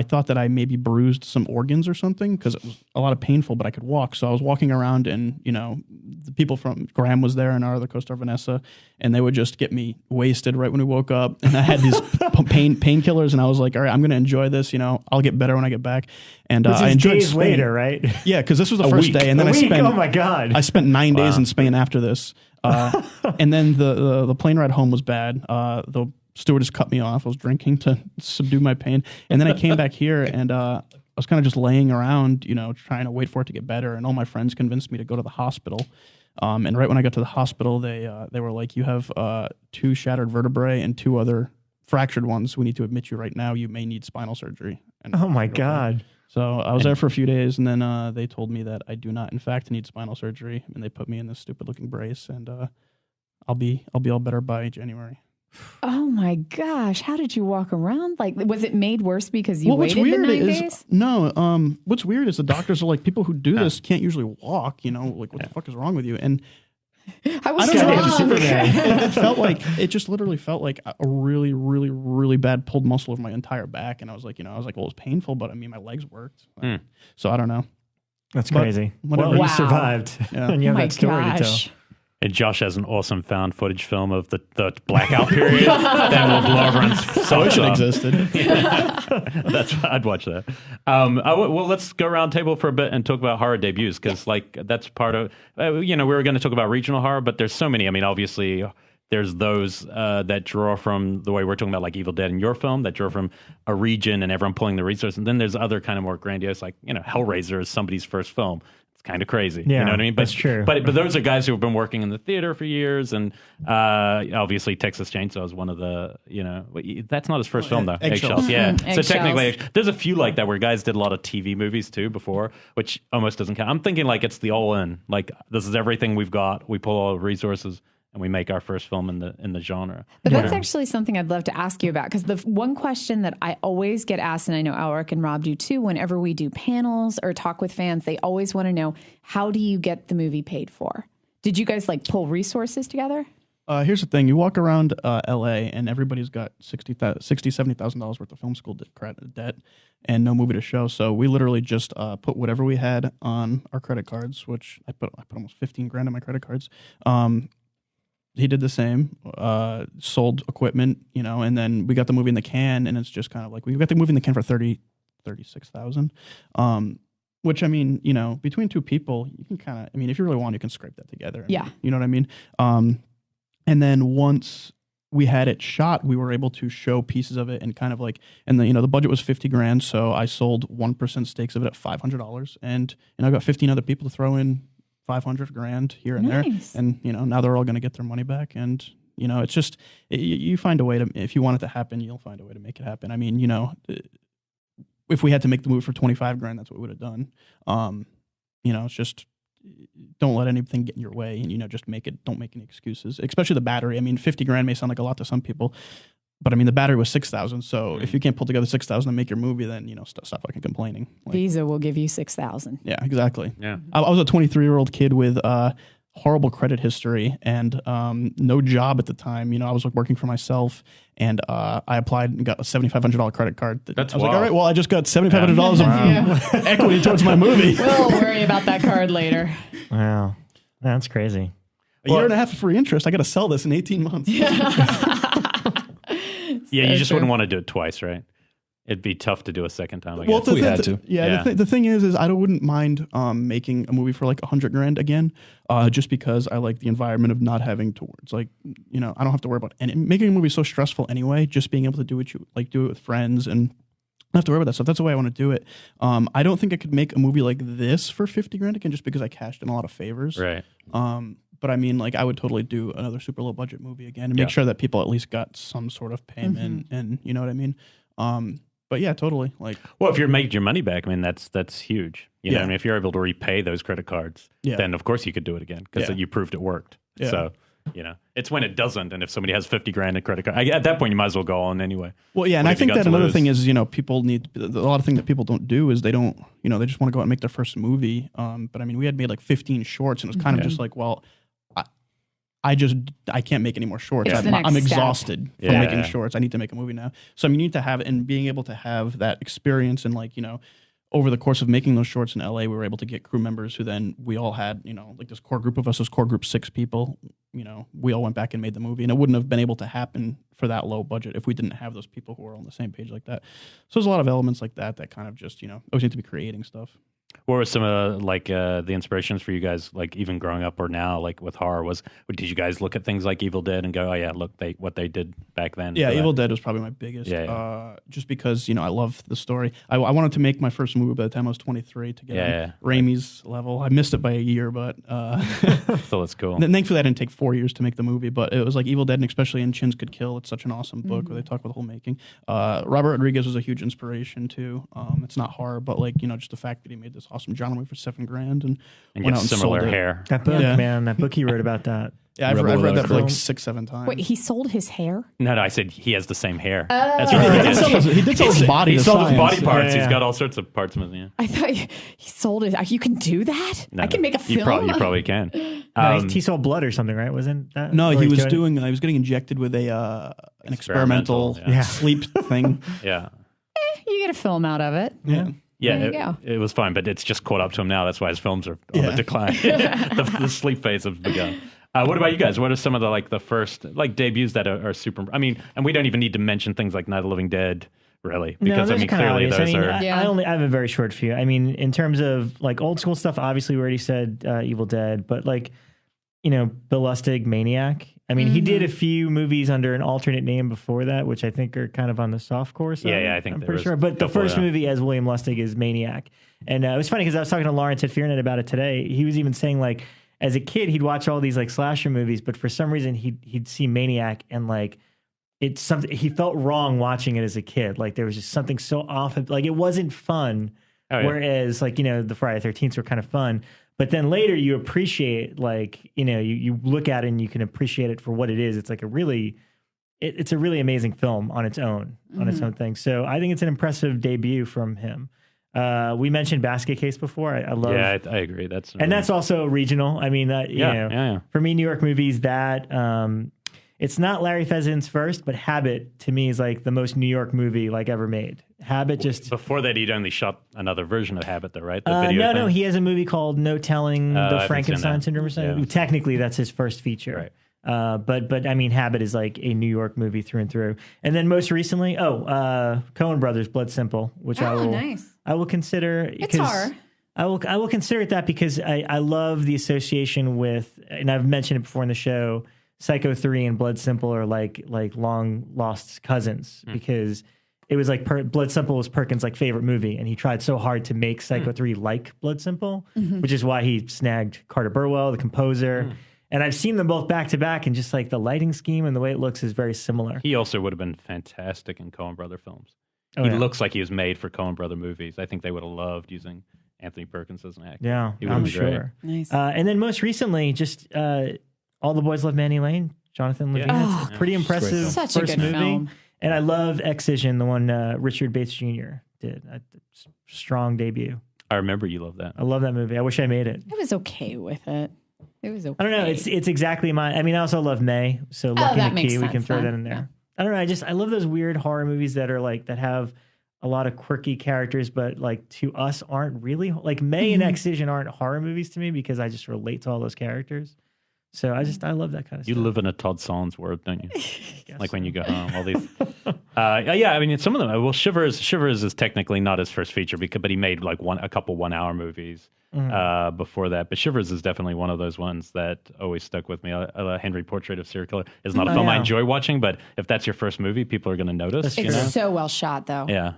thought that I maybe bruised some organs or something because it was a lot of painful, but I could walk. So I was walking around, and, the people from Graham was there and our other co-star Vanessa, and they would just get me wasted right when we woke up. And I had these painkillers, and I was like, all right, I'm going to enjoy this. I'll get better when I get back. And I enjoyed
days
Spain.
Later, right?
Yeah, because this was the first day. And then
oh my God.
I spent 9 days in Spain after this. And then the plane ride home was bad. The stewardess cut me off. I was drinking to subdue my pain. And then I came back here, and I was kind of just laying around, trying to wait for it to get better. And all my friends convinced me to go to the hospital. And right when I got to the hospital, they were like, "You have 2 shattered vertebrae and 2 other fractured ones. We need to admit you right now. You may need spinal surgery." And
oh my God.
So I was there for a few days, and then they told me that I do not, in fact, need spinal surgery, and they put me in this stupid-looking brace, and I'll be all better by January.
Oh my gosh! How did you walk around? Like, was it made worse because you waited the 9 days?
No. What's weird is the doctors are like, people who do this can't usually walk. Like, what the fuck is wrong with you? And
I was
it just literally felt like a really, really, really bad pulled muscle over my entire back. And I was like, well, it was painful, but I mean, my legs worked. So I don't know.
That's crazy. Well, you survived. Yeah. And you have that story to tell.
And Josh has an awesome found footage film of the blackout period that will blow everyone's socks off.
Existed.
I'd watch that. Well, let's go around table for a bit and talk about horror debuts, because that's part of, we were going to talk about regional horror, but there's so many. I mean, obviously, there's those that draw from the way we're talking about, like Evil Dead in your film, that draw from a region and everyone pulling the resources. And then there's other kind of more grandiose, like, Hellraiser is somebody's first film. It's kind of crazy.
Yeah,
you know what I mean? But,
that's true.
But those are guys who have been working in the theater for years, and obviously Texas Chainsaw is one of the, that's not his first film though. Eggshells. Yeah. So technically, there's a few like that where guys did a lot of TV movies too before, which almost doesn't count. I'm thinking like it's the all in. Like, this is everything we've got. We pull all the resources and we make our first film in the genre.
But that's actually something I'd love to ask you about, because the one question that I always get asked, and I know Elric and Rob do too, whenever we do panels or talk with fans, they always want to know, how do you get the movie paid for? Did you guys pull resources together?
Here's the thing. You walk around LA and everybody's got $70,000 worth of film school debt and no movie to show. So we literally just put whatever we had on our credit cards, which I put almost $15,000 on my credit cards. He did the same, sold equipment, and then we got the movie in the can, and it's just kind of like, we got the movie in the can for $36,000. Which, I mean, between 2 people, you can kind of, I mean, if you really want, you can scrape that together.
Yeah.
You know what I mean? And then once we had it shot, we were able to show pieces of it and kind of like, and the budget was $50,000. So I sold 1% stakes of it at $500, and I got 15 other people to throw in $500,000 here and there, and now they're all going to get their money back. And it's just, you find a way to, if you want it to happen, you'll find a way to make it happen. I mean, if we had to make the movie for $25,000, that's what we would have done. It's just, don't let anything get in your way, and just don't make any excuses, especially the battery. I mean, $50,000 may sound like a lot to some people, but I mean, the battery was $6,000. So if you can't pull together $6,000 and make your movie, then stop fucking complaining.
Visa will give you $6,000.
Yeah, exactly.
Yeah,
I was a 23-year-old kid with horrible credit history and no job at the time. I was working for myself, and I applied and got a $7,500 credit card.
That's
I was like, all right, well, I just got $7,500 of equity towards my movie.
We'll worry about that card later.
Wow, that's crazy.
A year and a half of free interest. I got to sell this in 18 months.
Yeah, you just wouldn't want to do it twice, right? It'd be tough to do a second time. I
Well,
guess.
We had to.
Yeah. The thing is I wouldn't mind making a movie for like $100,000 again, just because I like the environment of not having to. It's like, you know, I don't have to worry about making a movie is so stressful anyway. Just being able to do what you like, do it with friends, and not have to worry about that stuff. That's the way I want to do it. I don't think I could make a movie like this for $50,000 again, just because I cashed in a lot of favors.
Right.
But I mean, like, I would totally do another super low budget movie again and make sure that people at least got some sort of payment, and you know what I mean. But yeah, totally. Like,
well, if you're making your money back, I mean, that's huge. You know, I mean, if you're able to repay those credit cards, then of course you could do it again because you proved it worked.
Yeah.
So, you know, it's when it doesn't, and if somebody has $50,000 in credit card, at that point you might as well go on anyway.
Well, yeah, and I think that another thing is, you know, people need a lot of things that people don't do is they don't, you know, they just want to go out and make their first movie. But I mean, we had made like 15 shorts, and it was kind of just like, well, I can't make any more shorts. I'm exhausted from making shorts. I need to make a movie now. So I mean, you need to have it, and being able to have that experience, and like, you know, over the course of making those shorts in LA, we were able to get crew members who then we all had, you know, like this core group of us, this core group 6 people, you know, we all went back and made the movie, and it wouldn't have been able to happen for that low budget if we didn't have those people who were on the same page like that. So there's a lot of elements like that kind of just, you know, always need to be creating stuff.
What were some of the inspirations for you guys, like even growing up or now, like with horror? Did you guys look at things like Evil Dead and go, oh yeah, look, what they did back then?
Yeah, Evil Dead was probably my biggest. Just because, you know, I love the story. I wanted to make my first movie by the time I was 23 to get on Raimi's level. I missed it by a year, but
so that's cool.
Thankfully, I didn't take 4 years to make the movie, but it was like Evil Dead, and especially in Chins Could Kill. It's such an awesome book where they talk about the whole making. Robert Rodriguez was a huge inspiration too. It's not horror, but like, you know, just the fact that he made this awesome genre movie for $7,000 and went out and
similar
sold it.
hair.
That book, man, that book he wrote about that.
Yeah, I've read that like 6-7 times.
Wait, he sold his hair?
No, I said he has the same hair. That's what he did.
He did sell his body.
He
to
sold his
science.
body parts.
Yeah.
He's got all sorts of parts with him.
I thought he sold it. You can do that?
No,
I can make a film?
You probably can.
He saw blood or something, right? Wasn't that?
No,
or
he
he's
was
doing
he was getting injected with an experimental
Yeah.
sleep thing.
Yeah.
You get a film out of it.
Yeah.
Yeah,
There you go.
it was fine, but it's just caught up to him now. That's why his films are on the decline. the sleep phase has begun. What about you guys? What are some of the first debuts that are super? I mean, and we don't even need to mention things like Night of the Living Dead, really, because
No,
I mean,
kinda
clearly
obvious.
those are.
I have a very short few. I mean, in terms of like old school stuff, obviously we already said Evil Dead, but like, you know, Bill Lustig, Maniac. I mean, he did a few movies under an alternate name before that, which I think are kind of on the softcore side.
Yeah, I think
I'm
there
pretty
was
sure. But the
couple,
first movie as William Lustig is Maniac, and it was funny because I was talking to Lawrence at FEARnet about it today. He was even saying like, as a kid, he'd watch all these like slasher movies, but for some reason he'd see Maniac and like it's something he felt wrong watching it as a kid. Like there was just something so off. Like it wasn't fun.
Oh, yeah.
Whereas like, you know, the Friday the 13th were kind of fun. But then later you appreciate, like, you know, you look at it and you can appreciate it for what it is. It's like it's a really amazing film on its own thing. So I think it's an impressive debut from him. We mentioned Basket Case before. I love.
Yeah, I agree. That's
also regional. I mean,
yeah.
For me, New York movies that it's not Larry Fessend's first, but Habit to me is like the most New York movie like ever made. Habit just
before that he'd only shot another version of Habit, though, right? The video
no, he has a movie called No Telling the Frankenstein Syndrome or something.
Yeah.
Technically, that's his first feature.
Right.
But I mean, Habit is like a New York movie through and through. And then most recently, Coen Brothers, Blood Simple, which I will consider.
It's horror.
I will consider it that because I love the association with, and I've mentioned it before in the show, Psycho 3 and Blood Simple are like long lost cousins because it was like Blood Simple was Perkins' like favorite movie, and he tried so hard to make Psycho 3 like Blood Simple, which is why he snagged Carter Burwell, the composer. And I've seen them both back to back, and just like the lighting scheme and the way it looks is very similar.
He also would have been fantastic in Coen Brother films. He looks like he was made for Coen Brother movies. I think they would have loved using Anthony Perkins as an actor.
Yeah, I'm sure.
Nice.
And then most recently, just All the Boys Love Manny Lane, Jonathan Levine.
Yeah.
It's a pretty impressive
Such
first
a good
movie.
film.
And I love Excision, the one Richard Bates Jr. did. Strong debut.
I remember you love that.
I love that movie. I wish I made it.
I was okay with it. It was okay.
I don't know. It's exactly my. I mean, I also love May. So Lucky
that makes
McKee, we can
sense
throw
then.
that in there.
Yeah.
I don't know. I love those weird horror movies that are like that have a lot of quirky characters, but like to us aren't really like May and Excision aren't horror movies to me because I just relate to all those characters. So I love that kind of
You
stuff.
live in a Todd Solondz world, don't you? Like when you go home, all these. Yeah, I mean, some of them. Well, Shivers is technically not his first feature, but he made like a couple 1 hour movies before that. But Shivers is definitely one of those ones that always stuck with me. Henry Portrait of Serial Killer is not a film I enjoy watching, but if that's your first movie, people are going to notice.
It's so well shot, though.
Yeah.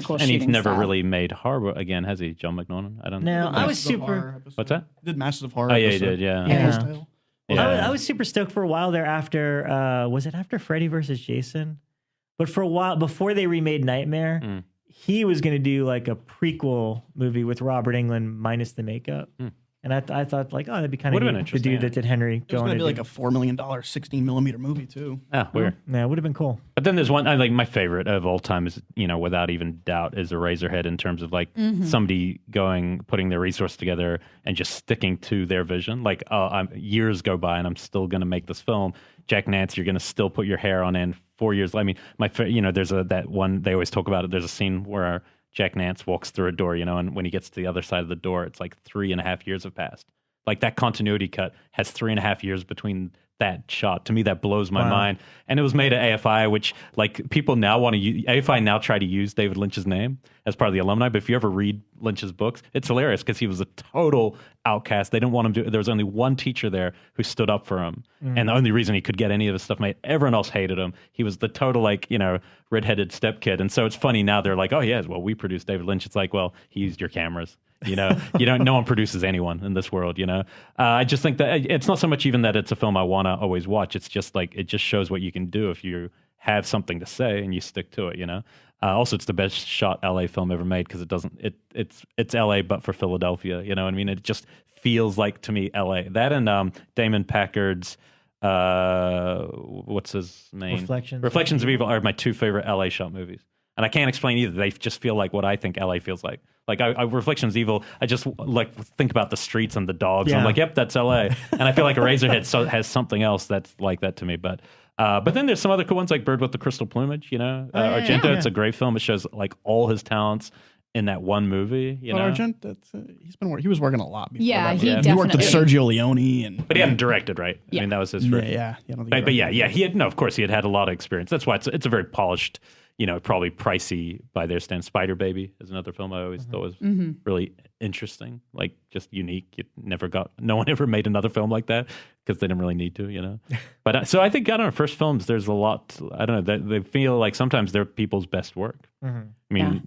Cool
and he's never
style.
really made horror again, has he? John McNaughton? I don't know.
No, I was super.
What's that?
He did Masters of Horror.
Oh yeah, he
episode.
did. Yeah.
Yeah.
Style.
Yeah.
I was super stoked for a while there after, was it after Freddy versus Jason? But for a while, before they remade Nightmare, he was going to do like a prequel movie with Robert Englund minus the makeup. And I thought like, oh, that'd be kind of
Would've been
the
interesting,
dude that did Henry
It was
going
going
to
to be like a $4 million 16mm movie too.
Ah, weird.
Yeah, it would have been cool.
But then there's one, like my favorite of all time is, without even doubt, is Eraserhead in terms of like somebody putting their resource together and just sticking to their vision. Like, years go by and I'm still going to make this film. Jack Nance, you're going to still put your hair on end 4 years. I mean, there's that one, they always talk about it. There's a scene where Jack Nance walks through a door, and when he gets to the other side of the door, it's like 3.5 years have passed. Like that continuity cut has 3.5 years between that shot. To me, that blows my mind. And it was made at AFI, which like people now want to use. AFI now try to use David Lynch's name as part of the alumni. But if you ever read Lynch's books, it's hilarious because he was a total outcast. They didn't want him to. There was only one teacher there who stood up for him, and the only reason he could get any of his stuff made, everyone else hated him. He was the total redheaded step kid. And so it's funny now they're like, oh yeah, well we produced David Lynch. It's like, well, he used your cameras. No one produces anyone in this world, I just think that it's not so much even that it's a film I want to always watch. It's just like, it just shows what you can do if you have something to say and you stick to it, Also, it's the best shot LA film ever made because it's LA, but for Philadelphia, what I mean? It just feels like to me, LA. That and Damon Packard's, what's his name? Reflections of Evil are my two favorite LA shot movies. And I can't explain either. They just feel like what I think LA feels like. Like Reflections Evil, I just like think about the streets and the dogs. Yeah. I'm like, yep, that's LA. And I feel like Eraserhead has something else that's like that to me. But then there's some other cool ones like Bird with the Crystal Plumage. Argento. Yeah. It's a great film. It shows like all his talents in that one movie.
Argento, he was working a lot before.
Yeah,
that.
He
worked with Sergio Leone,
but he hadn't directed, right?
Yeah.
I mean, that was his first.
Yeah.
He had of course he had a lot of experience. That's why it's a very polished. Probably pricey by their standards. Spider Baby is another film I always thought was really interesting, like just unique. No one ever made another film like that because they didn't really need to, But so I think, first films, there's a lot, I don't know, they feel like sometimes they're people's best work. I mean,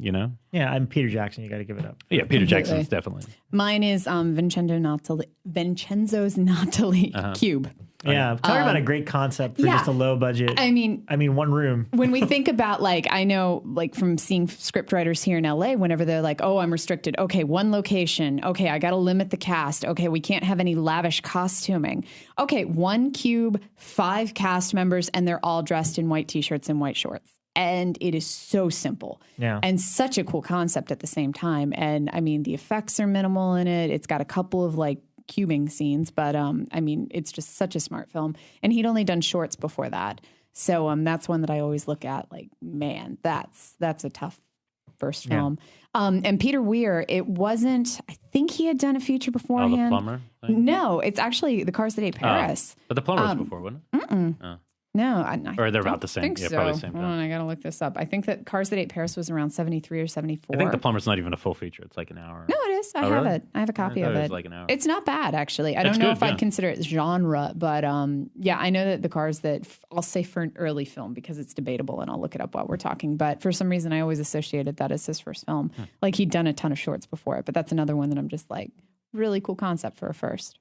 Yeah, I'm Peter Jackson. You got to give it up.
Yeah, Peter Jackson's definitely.
Mine is Vincenzo's Natali Cube.
Yeah, talk about a great concept for just a low budget. I mean, one room.
When we think about I know from seeing script writers here in LA, whenever they're like, oh, I'm restricted. Okay, one location. Okay, I got to limit the cast. Okay, we can't have any lavish costuming. Okay, one cube, 5 cast members, and they're all dressed in white t-shirts and white shorts. And it is so simple. Yeah. And such a cool concept at the same time. And I mean, the effects are minimal in it. It's got a couple of cubing scenes, but it's just such a smart film. And he'd only done shorts before that. So that's one that I always look at man, that's a tough first film. And Peter Weir, it wasn't, I think he had done a feature beforehand.
The Plumber thing?
No, it's actually The Cars That Ate Paris.
But The Plumber was before, wasn't it?
No,
or they're about the same.
Think
yeah,
so.
probably the same time.
Hold on, I gotta look this up. I think that Cars That Ate Paris was around 73 or 74.
I think The Plumber's not even a full feature. It's like an hour.
No, it is. I have
really?
it. I have a copy of
it.
It.
Like an hour.
It's not bad, actually. I don't know if I'd consider it genre, but I know that the Cars that I'll say for an early film because it's debatable, and I'll look it up while we're talking. But for some reason, I always associated that as his first film. He'd done a ton of shorts before it, but that's another one that I'm just really cool concept for a first.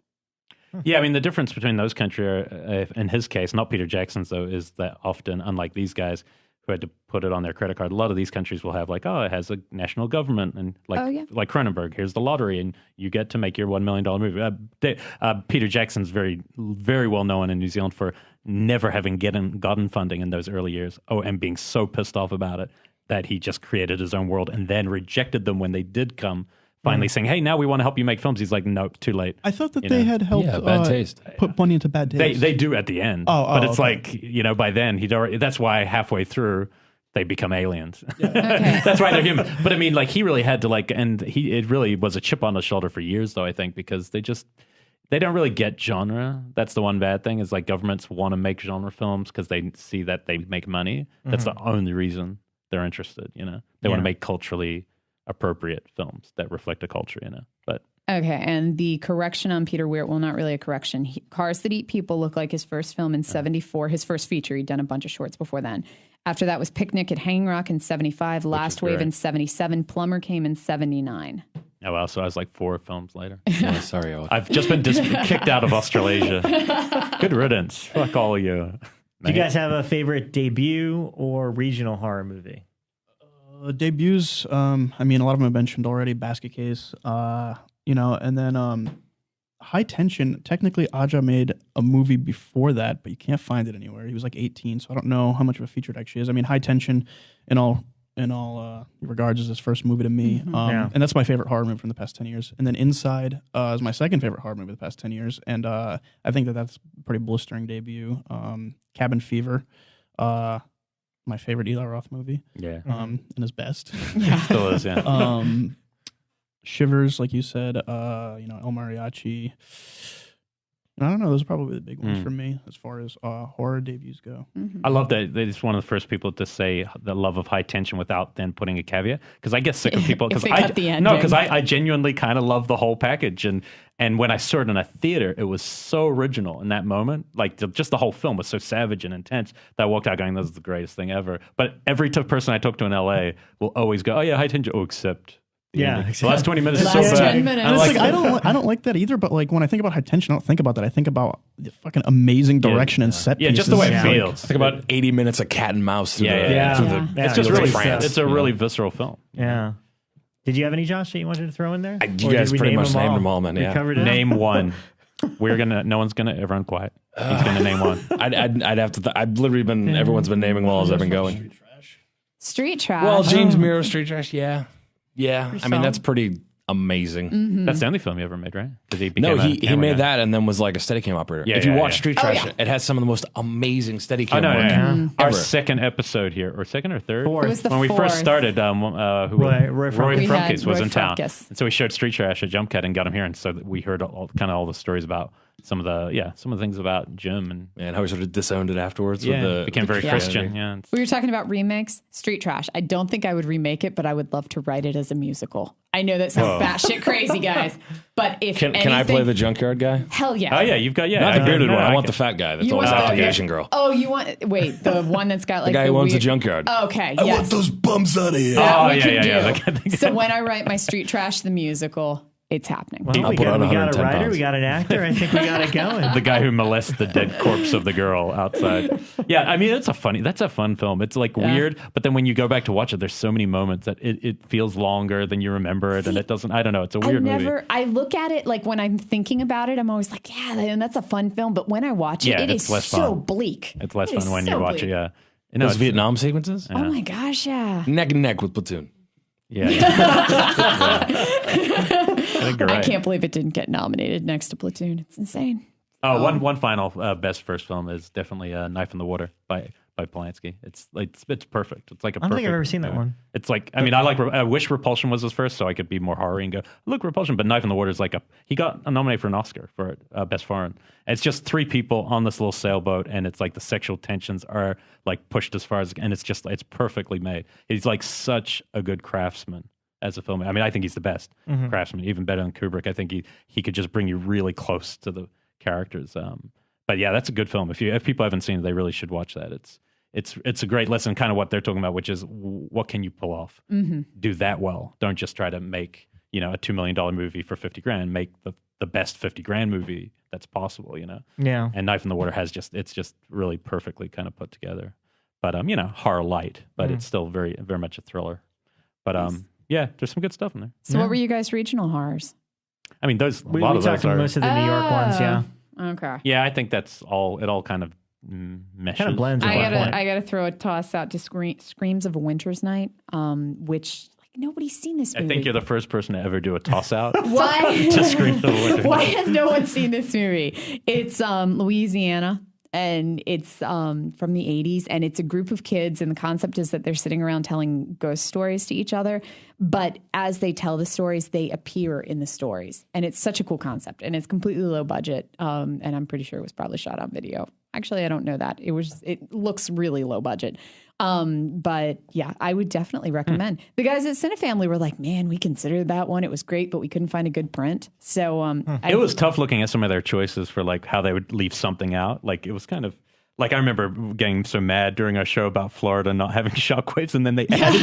Yeah, I mean, the difference between those countries, in his case, not Peter Jackson's, though, is that often, unlike these guys who had to put it on their credit card, a lot of these countries will have it has a national government, and like Cronenberg, here's the lottery, and you get to make your $1 million movie. Peter Jackson's very, very well known in New Zealand for never having gotten funding in those early years, and being so pissed off about it that he just created his own world and then rejected them when they did come. Finally saying, hey, now we want to help you make films. He's like, nope, too late.
I thought that they had helped
Bad Taste.
put money into Bad Taste.
They do at the end. But it's by then, that's why halfway through, they become aliens. Yeah. That's why they're human. But I mean, he really had to and it really was a chip on his shoulder for years, though, I think, because they just, they don't really get genre. That's the one bad thing is like governments want to make genre films because they see that they make money. That's the only reason they're interested, you know. They want to make culturally appropriate films that reflect a culture, you know. But
Okay, and the correction on Peter Weir, well, not really a correction. Cars That Eat People looked like his first film in 74, his first feature. He'd done a bunch of shorts before then. After that was Picnic at Hanging Rock in 75, Last Wave in 77, Plumber came in 79.
oh wow, so I was like 4 films later.
Yeah, sorry, Owen.
I've just been kicked out of Australasia. Good riddance. Fuck all of you.
Do you guys have a favorite debut or regional horror movie?
Debuts, I mean, a lot of them have mentioned already. Basket Case, you know, and then High Tension. Technically, Aja made a movie before that, but you can't find it anywhere. He was like 18, so I don't know how much of a feature it actually is. I mean, High Tension, in all regards, is his first movie to me, and that's my favorite horror movie from the past 10 years. And then Inside is my second favorite horror movie of the past 10 years, and I think that's a pretty blistering debut. Cabin Fever, my favorite Eli Roth movie, and his best.
Still is, yeah.
Shivers, like you said, you know, El Mariachi. I don't know. Those are probably the big ones for me as far as horror debuts go.
I love that they're just one of the first people to say the love of High Tension without then putting a caveat. Because I get sick of people.
If they cut the ending.
No, because I genuinely kind of love the whole package. And when I saw it in a theater, it was so original in that moment. Like just the whole film was so savage and intense that I walked out going, "This is the greatest thing ever." But every person I talk to in LA will always go, "Oh yeah, High Tension." Oh, except. The last 20 minutes is so
Last
bad.
10 minutes.
And it's like, I don't like that either, but like when I think about High Tension, I don't think about that. I think about the fucking amazing direction and set pieces.
Just the way it feels.
Think about 80 minutes of cat and mouse. Through
It's just really
France.
It's a really visceral film.
Yeah. Did you have any, Josh, that you wanted to throw in there?
You guys pretty much named them all, man.
We covered it.
Name one. Everyone quiet. He's gonna name one.
I'd have to. I've literally been. Everyone's been naming while I've been going.
Street Trash.
Well, James Miro, Street Trash. Yeah. I mean, that's pretty amazing.
That's the only film you ever made, right? Because
he made that and then was like a Steadicam operator. If you watch Street Trash, it has some of the most amazing Steadicam work.
Our second episode here, or second or third,
Fourth.
It was the
when we
fourth.
first started,
Roy
Frumkes was
Roy
in town,
Frumkes.
and so we showed Street Trash at Jump Cut and got him here, and so we heard all the stories about some of the things about Jim
and how he sort of disowned it afterwards.
Became very Christian. Yeah,
We were talking about remakes. Street Trash. I don't think I would remake it, but I would love to write it as a musical. I know that sounds batshit crazy, guys. But if
can I play the junkyard guy?
Hell yeah.
Oh yeah, you've got
Not the bearded one. I want
can.
the fat guy. That's
You
always
want
after
the-
the Asian girl.
Oh, you want the one that's got like
The guy who owns the
weird-
junkyard.
Okay,
I
yes.
want those bums out of here.
That we
yeah,
can
yeah,
do.
yeah.
So when I write my Street Trash the musical, it's happening.
Well,
I'll
we
put
got
on
a
110
writer,
pounds.
we got an actor. I think we got it going.
The guy who molests the dead corpse of the girl outside. Yeah, I mean that's a fun film. It's like weird, but then when you go back to watch it, there's so many moments that it feels longer than you remember it, and it doesn't. I don't know. It's a weird movie.
I look at it like when I'm thinking about it, I'm always like, yeah, and that's a fun film. But when I watch it, it is
less
so
fun.
bleak.
It's less
It
fun
is
when
so
you watch
bleak.
it. Yeah,
Those Vietnam sequences?
Oh my gosh, yeah.
Neck and neck with Platoon.
Yeah. I think you're right.
I can't believe it didn't get nominated next to Platoon. It's insane.
One final best first film is definitely Knife in the Water by Polanski. It's perfect. It's like a
I don't
perfect
think I've ever seen that
movie.
one.
It's like, I mean, I wish Repulsion was his first, so I could be more horror and go, look, Repulsion. But Knife in the Water is like he got nominated for an Oscar for Best Foreign. And it's just 3 people on this little sailboat, and it's like the sexual tensions are like pushed as far as, and it's perfectly made. He's like such a good craftsman as a filmmaker. I mean, I think he's the best craftsman, even better than Kubrick. I think he could just bring you really close to the characters. But yeah, that's a good film. If people haven't seen it, they really should watch that. It's a great lesson, kind of what they're talking about, which is what can you pull off? Do that well. Don't just try to make a $2 million movie for $50,000. Make the best $50,000 movie that's possible.
Yeah.
And Knife in the Water it's just really perfectly kind of put together. But horror light, but it's still very very much a thriller. But yeah, there's some good stuff in there.
So what were you guys' regional horrors?
I mean, a
We
lot of those
talked
are.
most of the New York ones, yeah.
Okay.
Yeah, I think that's all. It all kind of meshes.
Kind of blends at one point.
I gotta throw a toss out to Screams of a Winter's Night, which nobody's seen this movie.
I think you're the first person to ever do a toss out.
Why?
To Scream of the Winter.
Why has no one seen this movie? It's Louisiana, and it's from the 80s, and it's a group of kids, and the concept is that they're sitting around telling ghost stories to each other, but as they tell the stories, they appear in the stories, and it's such a cool concept, and it's completely low budget, and I'm pretty sure it was probably shot on video. Actually, I don't know that. It looks really low budget. But yeah, I would definitely recommend. The guys at Cinefamily were like, man, we considered that one. It was great, but we couldn't find a good print. So
it was tough looking at some of their choices for like how they would leave something out. Like it was kind of like I remember getting so mad during our show about Florida not having shockwaves, and then they added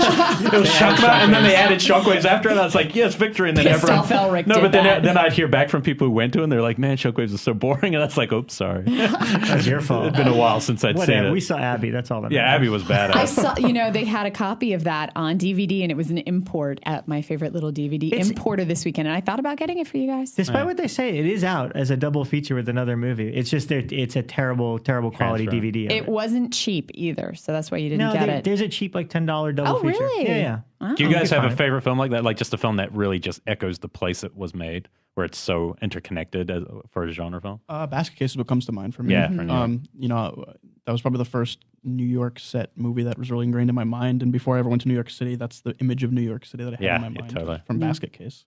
it was shockwaves, and then they added shockwaves after, and I was like, yes, victory. And then
Pissed
everyone,
off Elric
no,
did
but
that.
then I'd hear back from people who went to it, and they're like, man, shockwaves is so boring, and that's like, oops, sorry.
That's your fault.
It'd been a while since I'd seen
Whatever.
it.
We saw Abby. That's all that
Yeah,
matters.
Abby was badass.
I saw, they had a copy of that on DVD, and it was an import at my favorite little DVD importer this weekend, and I thought about getting it for you guys.
Despite what they say, it is out as a double feature with another movie. It's just it's a terrible quality
Transfer.
DVD. Of
It wasn't cheap either, so that's why you didn't
no,
get it.
there's a cheap like $10 double feature.
Really?
Yeah.
Oh.
Do you guys
You
have
can
a
find
favorite film like that? Like just a film that really just echoes the place it was made, where it's so interconnected for a genre film?
Basket Case is what comes to mind for me.
Yeah, for New York.
That was probably the first New York set movie that was really ingrained in my mind. And before I ever went to New York City, that's the image of New York City that I had in my mind
totally.
from Basket Case.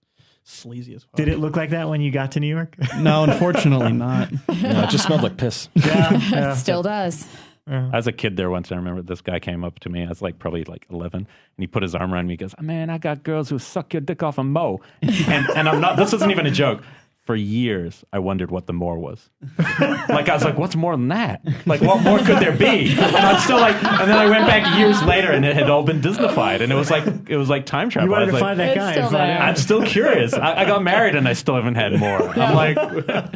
Sleazy as fuck.
Did it look like that when you got to New York?
No, unfortunately not.
No, it just smelled like piss.
Yeah.
It still does.
As a kid there once, I remember this guy came up to me. I was probably 11, and he put his arm around me. He goes, man, I got girls who suck your dick off and mow. And I'm not, this isn't even a joke. For years, I wondered what the more was. I was like, what's more than that? Like, what more could there be? And I'm still like, and then I went back years later, and it had all been Disneyfied, and it was like time travel.
You wanted
I was
to find that
It's
guy.
still
and find
there.
out.
I'm still curious. I got married, and I still haven't had more. I'm like,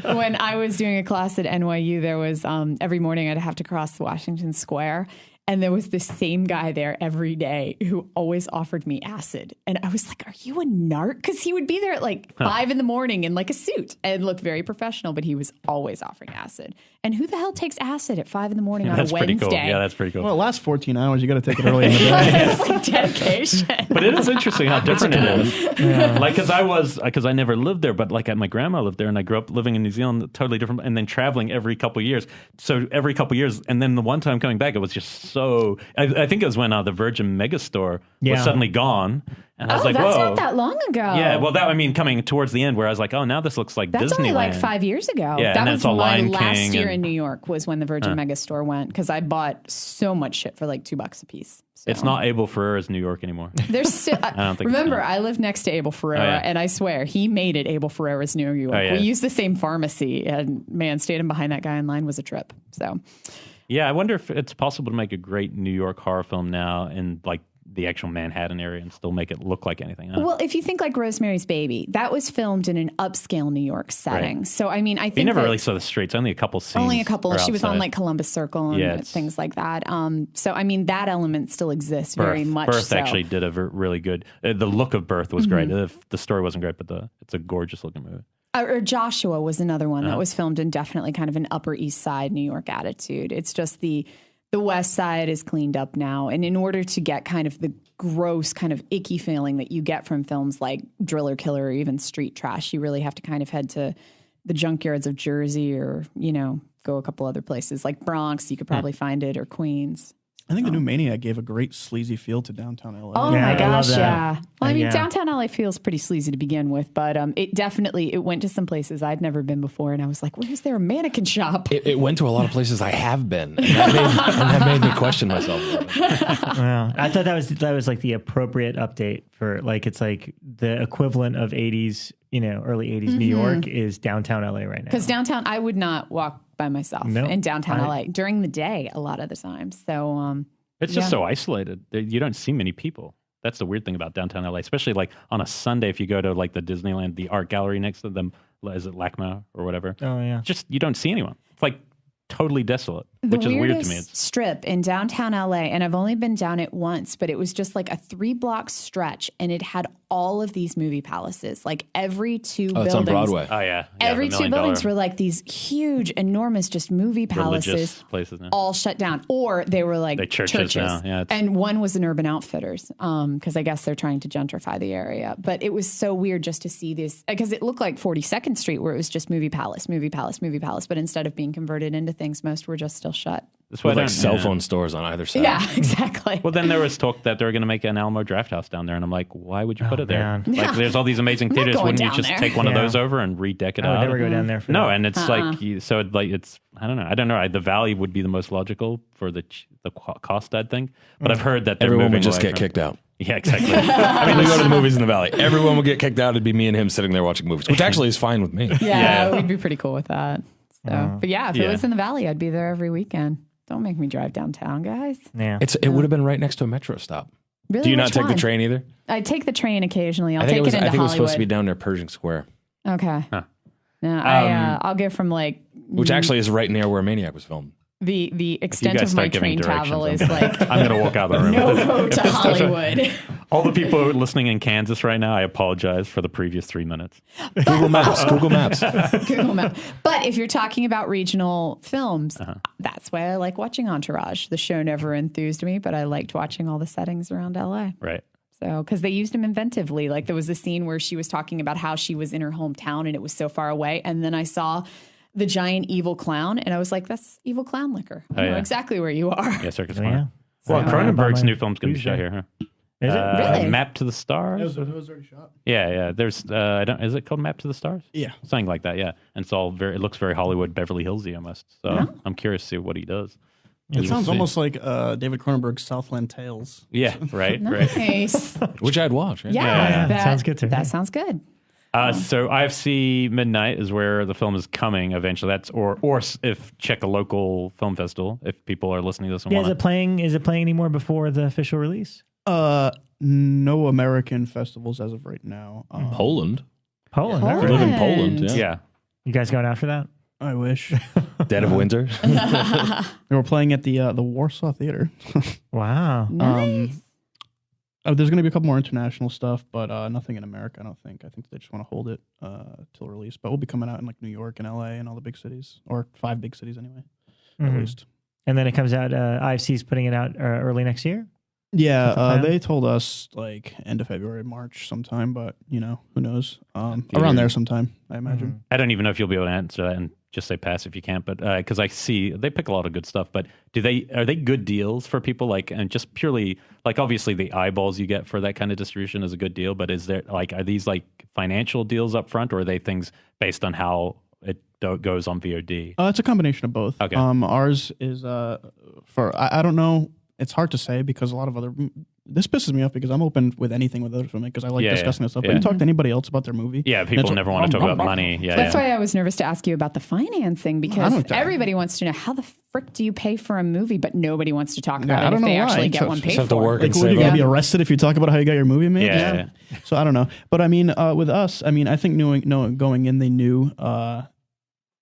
When I was doing a class at NYU, there was every morning I'd have to cross Washington Square. And there was the same guy there every day who always offered me acid. And I was like, are you a narc? Because he would be there at 5 in the morning in a suit and look very professional, but he was always offering acid. And who the hell takes acid at 5 in the morning on a
that's pretty
Wednesday?
cool. Yeah, that's pretty cool.
Well, it lasts 14 hours. You got to take it early in the day.
It's like dedication.
But it is interesting how different it is. Yeah. Because I never lived there, but my grandma lived there, and I grew up living in New Zealand, totally different, and then traveling every couple of years. So every couple of years, and then the one time coming back, it was just so. I think it was when the Virgin Megastore was suddenly gone, and I was like,
that's
"Whoa!"
not that long ago.
Yeah, well, coming towards the end, where I was like, "Oh, now this looks like
That's
Disneyland."
only 5 years ago.
Yeah,
that
and
was
it's all
my
Lion
last
King
year
and-
in New York was when the Virgin Megastore went, because I bought so much shit for $2 a piece. So.
It's not Abel Ferrara's New York anymore.
There's still,
don't think
remember,
it's
I lived next to Abel Ferrara,
Oh, yeah.
and I swear he made it Abel Ferrara's New York.
Oh, yeah.
We used the same pharmacy, and man, standing behind that guy in line was a trip. So
Yeah, I wonder if it's possible to make a great New York horror film now in the actual Manhattan area and still make it look like anything.
Well, if you think Rosemary's Baby, that was filmed in an upscale New York setting.
Right.
So, I mean, I think
you never
that
really saw the streets. Only a couple scenes.
only a couple.
were
She was on
outside.
Columbus Circle and
Yeah, it's-
things like that. So, I mean, that element still exists very much.
Birth
so.
actually did a really good. The look of Birth was great.
Mm-hmm.
The story wasn't great, but it's a gorgeous looking movie.
Or Joshua was another one
Uh-huh.
that was filmed in definitely kind of an Upper East Side New York attitude. It's just the West Side is cleaned up now. And in order to get kind of the gross, kind of icky feeling that you get from films like Driller Killer or even Street Trash, you really have to kind of head to the junkyards of Jersey or, go a couple other places like Bronx. You could probably find it, or Queens.
I think the new Maniac gave a great sleazy feel to downtown LA.
Oh
Yeah,
my
I love
gosh,
that.
yeah. Well, I mean,
Yeah.
downtown LA feels pretty sleazy to begin with, but it went to some places I'd never been before, and I was like, "Where's there a mannequin shop?"
It went to a lot of places I have been, and that made me question myself.
Wow. I thought that was like the appropriate update for it's like the equivalent of 80s, early 80s New York is downtown LA right now.
Because downtown, I would not walk by myself
No,
in downtown
I-
LA during the day a lot of the time. So,
It's just
Yeah.
so isolated. You don't see many people. That's the weird thing about downtown LA, especially on a Sunday if you go to the Disneyland, the art gallery next to them. Is it LACMA or whatever?
Oh yeah.
Just you don't see anyone. It's totally desolate. which is weird to me.
weirdest strip in downtown LA, and I've only been down it once, but it was just like a 3-block stretch, and it had all of these movie palaces. Like every two buildings.
It's on Broadway.
Oh yeah,
Every
the
two
$1 million
buildings were like these huge, enormous, just movie
religious
palaces,
places now.
all shut down, or they were like
They're churches now, yeah, it's-
and one was an Urban Outfitters, because I guess they're trying to gentrify the area. But it was so weird just to see this, because it looked like 42nd Street, where it was just movie palace, movie palace, movie palace. But instead of being converted into things, most were just still shut.
That's why
With
I
like
don't-
cell
yeah.
phone stores on either side.
Yeah, exactly.
Well, then there was talk that they were going to make an Alamo Draft House down there, and I'm like, why would you put it there?
man.
Like, there's all these amazing
I'm not
theaters.
going
Wouldn't you
down
just
there.
take one of
Yeah.
those over and redeck it
I would
out?
never go down there for
No,
that.
and it's like so. It's I don't know. The Valley would be the most logical for the cost, I'd think. But I've heard that they're
Everyone
moving
would just
away
get
from-
kicked out.
Yeah, exactly.
I mean, we go to the movies in the Valley. Everyone would get kicked out. It'd be me and him sitting there watching movies, which actually is fine with me.
Yeah,
Yeah.
we'd be pretty cool with that. So, but yeah, if it
Yeah.
was in the Valley, I'd be there every weekend. Don't make me drive downtown, guys.
Yeah.
It would have been right next to a metro stop.
Really?
Do you not
Which
take the
one?
train either?
I take the train occasionally. I'll
I think
take
it was.
it into
I think it was
Hollywood.
supposed to be down near Pershing Square,
Okay.
Huh.
No, I'll get from like
which actually is right near where Maniac was filmed.
the
You
extent
guys
of my
start giving
train travel is
directions,
like
I'm going to walk out of the room.
no go to Hollywood.
All the people who are listening in Kansas right now, I apologize for the previous 3 minutes.
Google Maps. Google Maps.
Google Map. But if you're talking about regional films, that's why I like watching Entourage. The show never enthused me, but I liked watching all the settings around LA.
Right.
So, because they used them inventively. Like there was a scene where she was talking about how she was in her hometown and it was so far away. And then I saw the giant evil clown and I was like, that's evil clown liquor. I know
yeah.
exactly where you are.
Yeah, Circus
Yeah.
Corner. Well,
So,
Cronenberg's
by my
new film's going to be shot
Tuesday.
here, huh?
Is it?
Really?
Map to the Stars?
It was already shot.
Yeah. There's, is it called Map to the Stars?
Yeah.
Something like that, yeah. And it's all it looks very Hollywood, Beverly Hillsy almost. So I'm curious to see what he does.
It
We'll
sounds
see.
almost like David Cronenberg's Southland Tales.
Yeah, right.
Nice.
Which I'd watch. Right?
Yeah,
Yeah, sounds good to me.
That sounds good.
So IFC Midnight is where the film is coming eventually. That's or if check a local film festival if people are listening to this and
Yeah,
want
is it playing anymore before the official release?
No American festivals as of right now.
Poland.
Poland.
Poland.
all
We
right.
live in Poland. Yeah.
yeah.
You guys going after that?
I wish.
Dead of winter.
They were playing at the Warsaw Theater.
Wow.
Nice.
There's going to be a couple more international stuff, but nothing in America, I don't think. I think they just want to hold it till release. But we'll be coming out in like New York and LA and all the big cities, or 5 big cities anyway, at
Mhm.
least.
And then it comes out, IFC's putting it out early next year?
Yeah,
That's the plan?
they told us like end of February, March sometime, but who knows? Around there sometime, I imagine.
I don't even know if you'll be able to answer that and just say pass if you can't, but because I see they pick a lot of good stuff. But are they good deals for people? Like, and just purely like obviously the eyeballs you get for that kind of distribution is a good deal. But is there are these like financial deals up front, or are they things based on how it goes on VOD?
It's a combination of both.
Okay.
Ours is I don't know. It's hard to say because a lot of other. This pisses me off because I'm open with anything with other filmmakers because I like
Yeah,
discussing this stuff.
yeah.
But you talk to anybody else about their movie.
Yeah,
and
people
it's
never
like,
want to talk about money. Yeah,
That's
yeah.
why I was nervous to ask you about the financing because
don't-
everybody wants to know how the frick do you pay for a movie, but nobody wants to talk about
I
it
don't
if
know
they
why.
actually get
So-
one paid
have to
for.
work
Like,
and
what, are you
save
gonna
up.
be arrested if you talk about how you got your movie made?
Yeah.
So I don't know, but I mean, with us, I mean, I think going in, they knew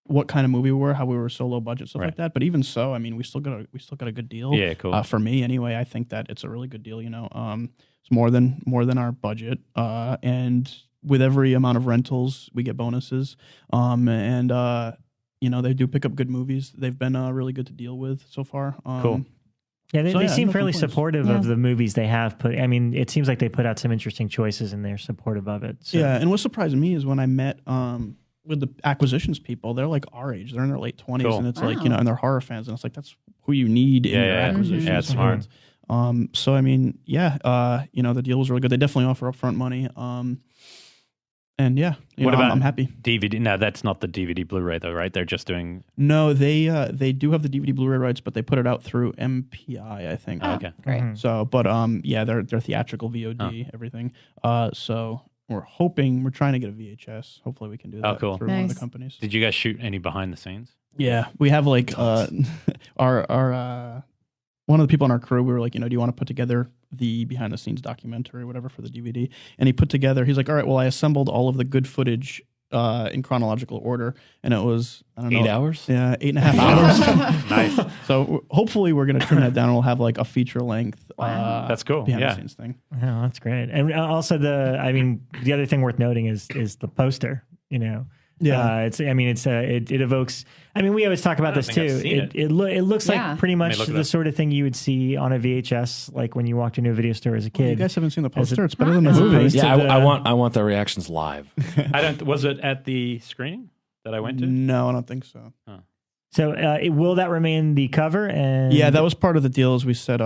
what kind of movie we were, how we were so low budget, stuff
Right.
like that. But even so, I mean, we still got a good deal.
Yeah, cool.
For me, anyway, I think that it's a really good deal. It's more than our budget, and with every amount of rentals, we get bonuses. They do pick up good movies. They've been really good to deal with so far.
Cool.
Yeah, they,
So,
they
yeah,
seem
no
fairly
complaints.
supportive
Yeah.
of the movies they have put. I mean, it seems like they put out some interesting choices and they're supportive of it. So.
Yeah, and what surprised me is when I met with the acquisitions people, they're like our age. They're in their late 20s,
Cool.
and it's
Wow.
like, and they're horror fans, and it's like that's who you need in
Yeah,
your
yeah.
acquisitions.
Yeah, it's smart.
So I mean, the deal was really good. They definitely offer upfront money. And yeah,
What about
I'm happy.
DVD? No, that's not the DVD Blu-ray though, right? They're just doing.
No, they do have the DVD Blu-ray rights, but they put it out through MPI, I think.
Oh,
Okay.
great.
Mhm.
So, but they're theatrical VOD, everything. So we're trying to get a VHS. Hopefully we can do that
Oh, cool.
through one of
Nice.
the companies.
Did you guys shoot any behind the scenes?
Yeah, we have like our one of the people on our crew. We were like, do you want to put together the behind the scenes documentary or whatever for the DVD? And he put together. He's like, all right, well, I assembled all of the good footage in chronological order, and it was, I don't know,
8 hours?
Yeah, 8.5 hours.
Nice.
So hopefully we're going to trim that down and we'll have like a feature length
That's cool.
behind
Yeah.
the scenes thing.
Oh, that's great. And also the other thing worth noting is the poster, you know.
Yeah.
It evokes, we always talk about this
think I've
too.
seen
It looks
Yeah.
like pretty much
look it
the
up.
sort of thing you would see on a VHS, like when you walked into a video store as a
You
kid.
guys haven't seen the
As
poster?
a-
It's better than the
as
movie.
opposed to
Yeah,
the-
I want the reactions live.
Was it at the screening that I went to?
No, I don't think so.
So will that remain the cover? And
Yeah, that was part of the deal. Is we said,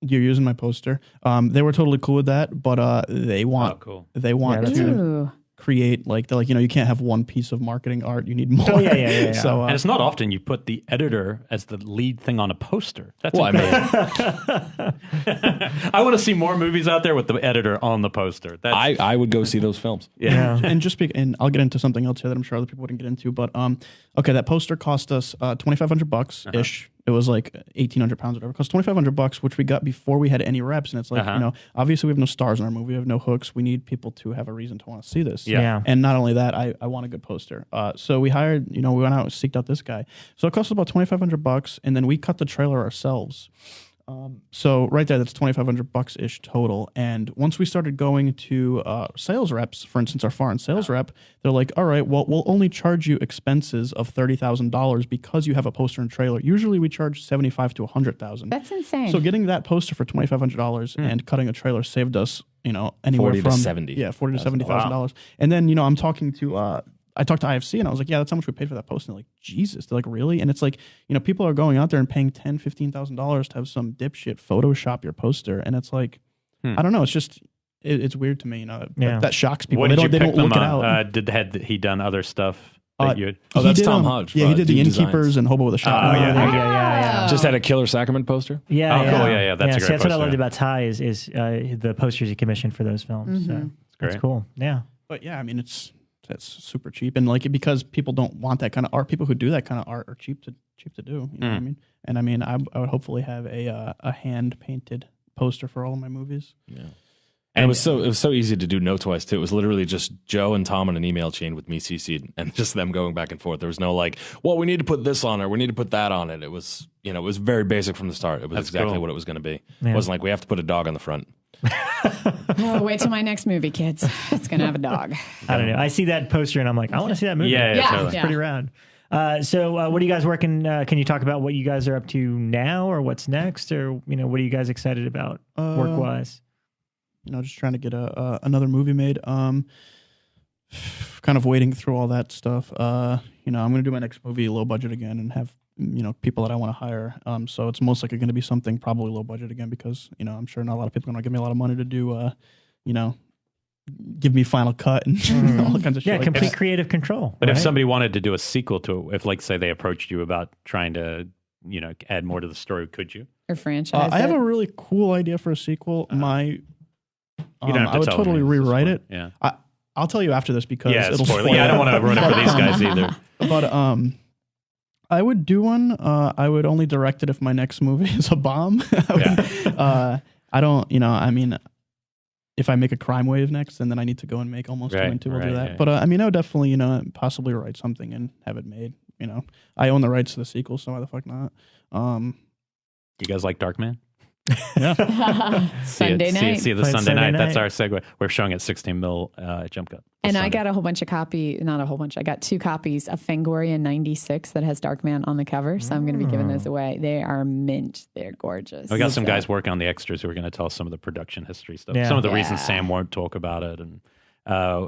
you're using my poster. They were totally cool with that, but they want
Oh, cool.
they want
Yeah, that's
to
Ooh.
create like they're like, you can't have one piece of marketing art. You need more.
Oh, yeah.
So
And it's not often you put the editor as the lead thing on a poster. That's
Well, I mean,
I want to see more movies out there with the editor on the poster. That's,
I would go see those films.
Yeah.
and I'll get into something else here that I'm sure other people wouldn't get into. But okay, that poster cost us $2,500 ish. It was like 1,800 pounds, or whatever. It cost $2,500, which we got before we had any reps. And it's like, obviously we have no stars in our movie. We have no hooks. We need people to have a reason to want to see this.
Yeah.
And not only that, I want a good poster. So we hired, we went out and seeked out this guy. So it cost us about $2,500, and then we cut the trailer ourselves. So right there, that's $2,500 ish total. And once we started going to sales reps, for instance, our foreign sales rep, they're like, all right, well, we'll only charge you expenses of $30,000 because you have a poster and trailer. Usually we charge $75,000 to $100,000.
That's insane.
So getting that poster for $2,500 and cutting a trailer saved us, anywhere
40 to
from
70.
Yeah, $40,000 to $70,000. And then, I'm talking to I talked to IFC and I was like, yeah, that's how much we paid for that poster. And they're like, Jesus. They're like, really? And it's like, people are going out there and paying $10,000, $15,000 to have some dipshit Photoshop your poster. And it's like, I don't know. It's just, it's weird to me. That shocks people.
what
They
did you
don't
pick them
look it
on?
out.
Had he done other stuff that you had?
Oh, that's
He did,
Tom Hodge.
Yeah, he did the
Deep
Innkeepers
Designs.
and Hobo with a Shotgun.
yeah.
Just had a Killer Sacrament poster.
Yeah.
Oh, cool. Yeah. That's a great
That's what I
poster.
loved about Ty is the posters he commissioned for those films. So that's
great.
cool. Yeah.
But yeah, that's super cheap. And because people don't want that kind of art, people who do that kind of art are cheap to do. You know what I mean? And I would hopefully have a hand painted poster for all of my movies.
Yeah. And it was so easy to do note-wise too. It was literally just Joe and Tom on an email chain with me CC'd and just them going back and forth. There was no like, well, we need to put this on or we need to put that on it. It was, it was very basic from the start. It was exactly
cool.
what it was going to be.
Yeah.
It wasn't like we have to put a dog on the front.
Oh, wait till my next movie, kids. It's going to have a dog.
I don't know. I see that poster and I'm like, I want to see that movie.
Yeah, totally.
It's pretty rad. So what are you guys working? Can you talk about what you guys are up to now or what's next? Or, what are you guys excited about work-wise?
Just trying to get another movie made. Kind of wading through all that stuff. I'm going to do my next movie low budget again and have, people that I want to hire. So it's most likely going to be something probably low budget again because, I'm sure not a lot of people are going to give me a lot of money to do, give me final cut and all kinds of shit.
Yeah,
like
complete
that.
creative control.
But if
right?
somebody wanted to do a sequel to it, if like say they approached you about trying to, add more to the story, could you?
Or franchise.
I have
it.
a really cool idea for a sequel.
You don't have to
I would
tell
totally
me. It's just
rewrite
fun.
it.
Yeah.
I'll tell you after this because
Yeah,
it'll
spoil it.
spoil
Yeah, I don't
it.
want to ruin it for these guys either.
But I would do one. I would only direct it if my next movie is a bomb. I don't. If I make a crime wave next, and then I need to go and make almost 2 and 2, we'll do that.
Yeah.
But I would definitely, possibly write something and have it made. I own the rights to the sequel, so why the fuck not?
You guys like Darkman?
Sunday night.
See the
Playing
Sunday
Sunday
night. That's
night.
our segue. We're showing it 16 mil jump cut.
And I got a whole bunch of not a whole bunch. I got 2 copies of Fangoria 96 that has Darkman on the cover. So I'm going to be giving those away. They are mint. They're gorgeous.
We got some guys working on the extras who are going to tell us some of the production history stuff.
Yeah.
Some of the reasons Sam won't talk about it. And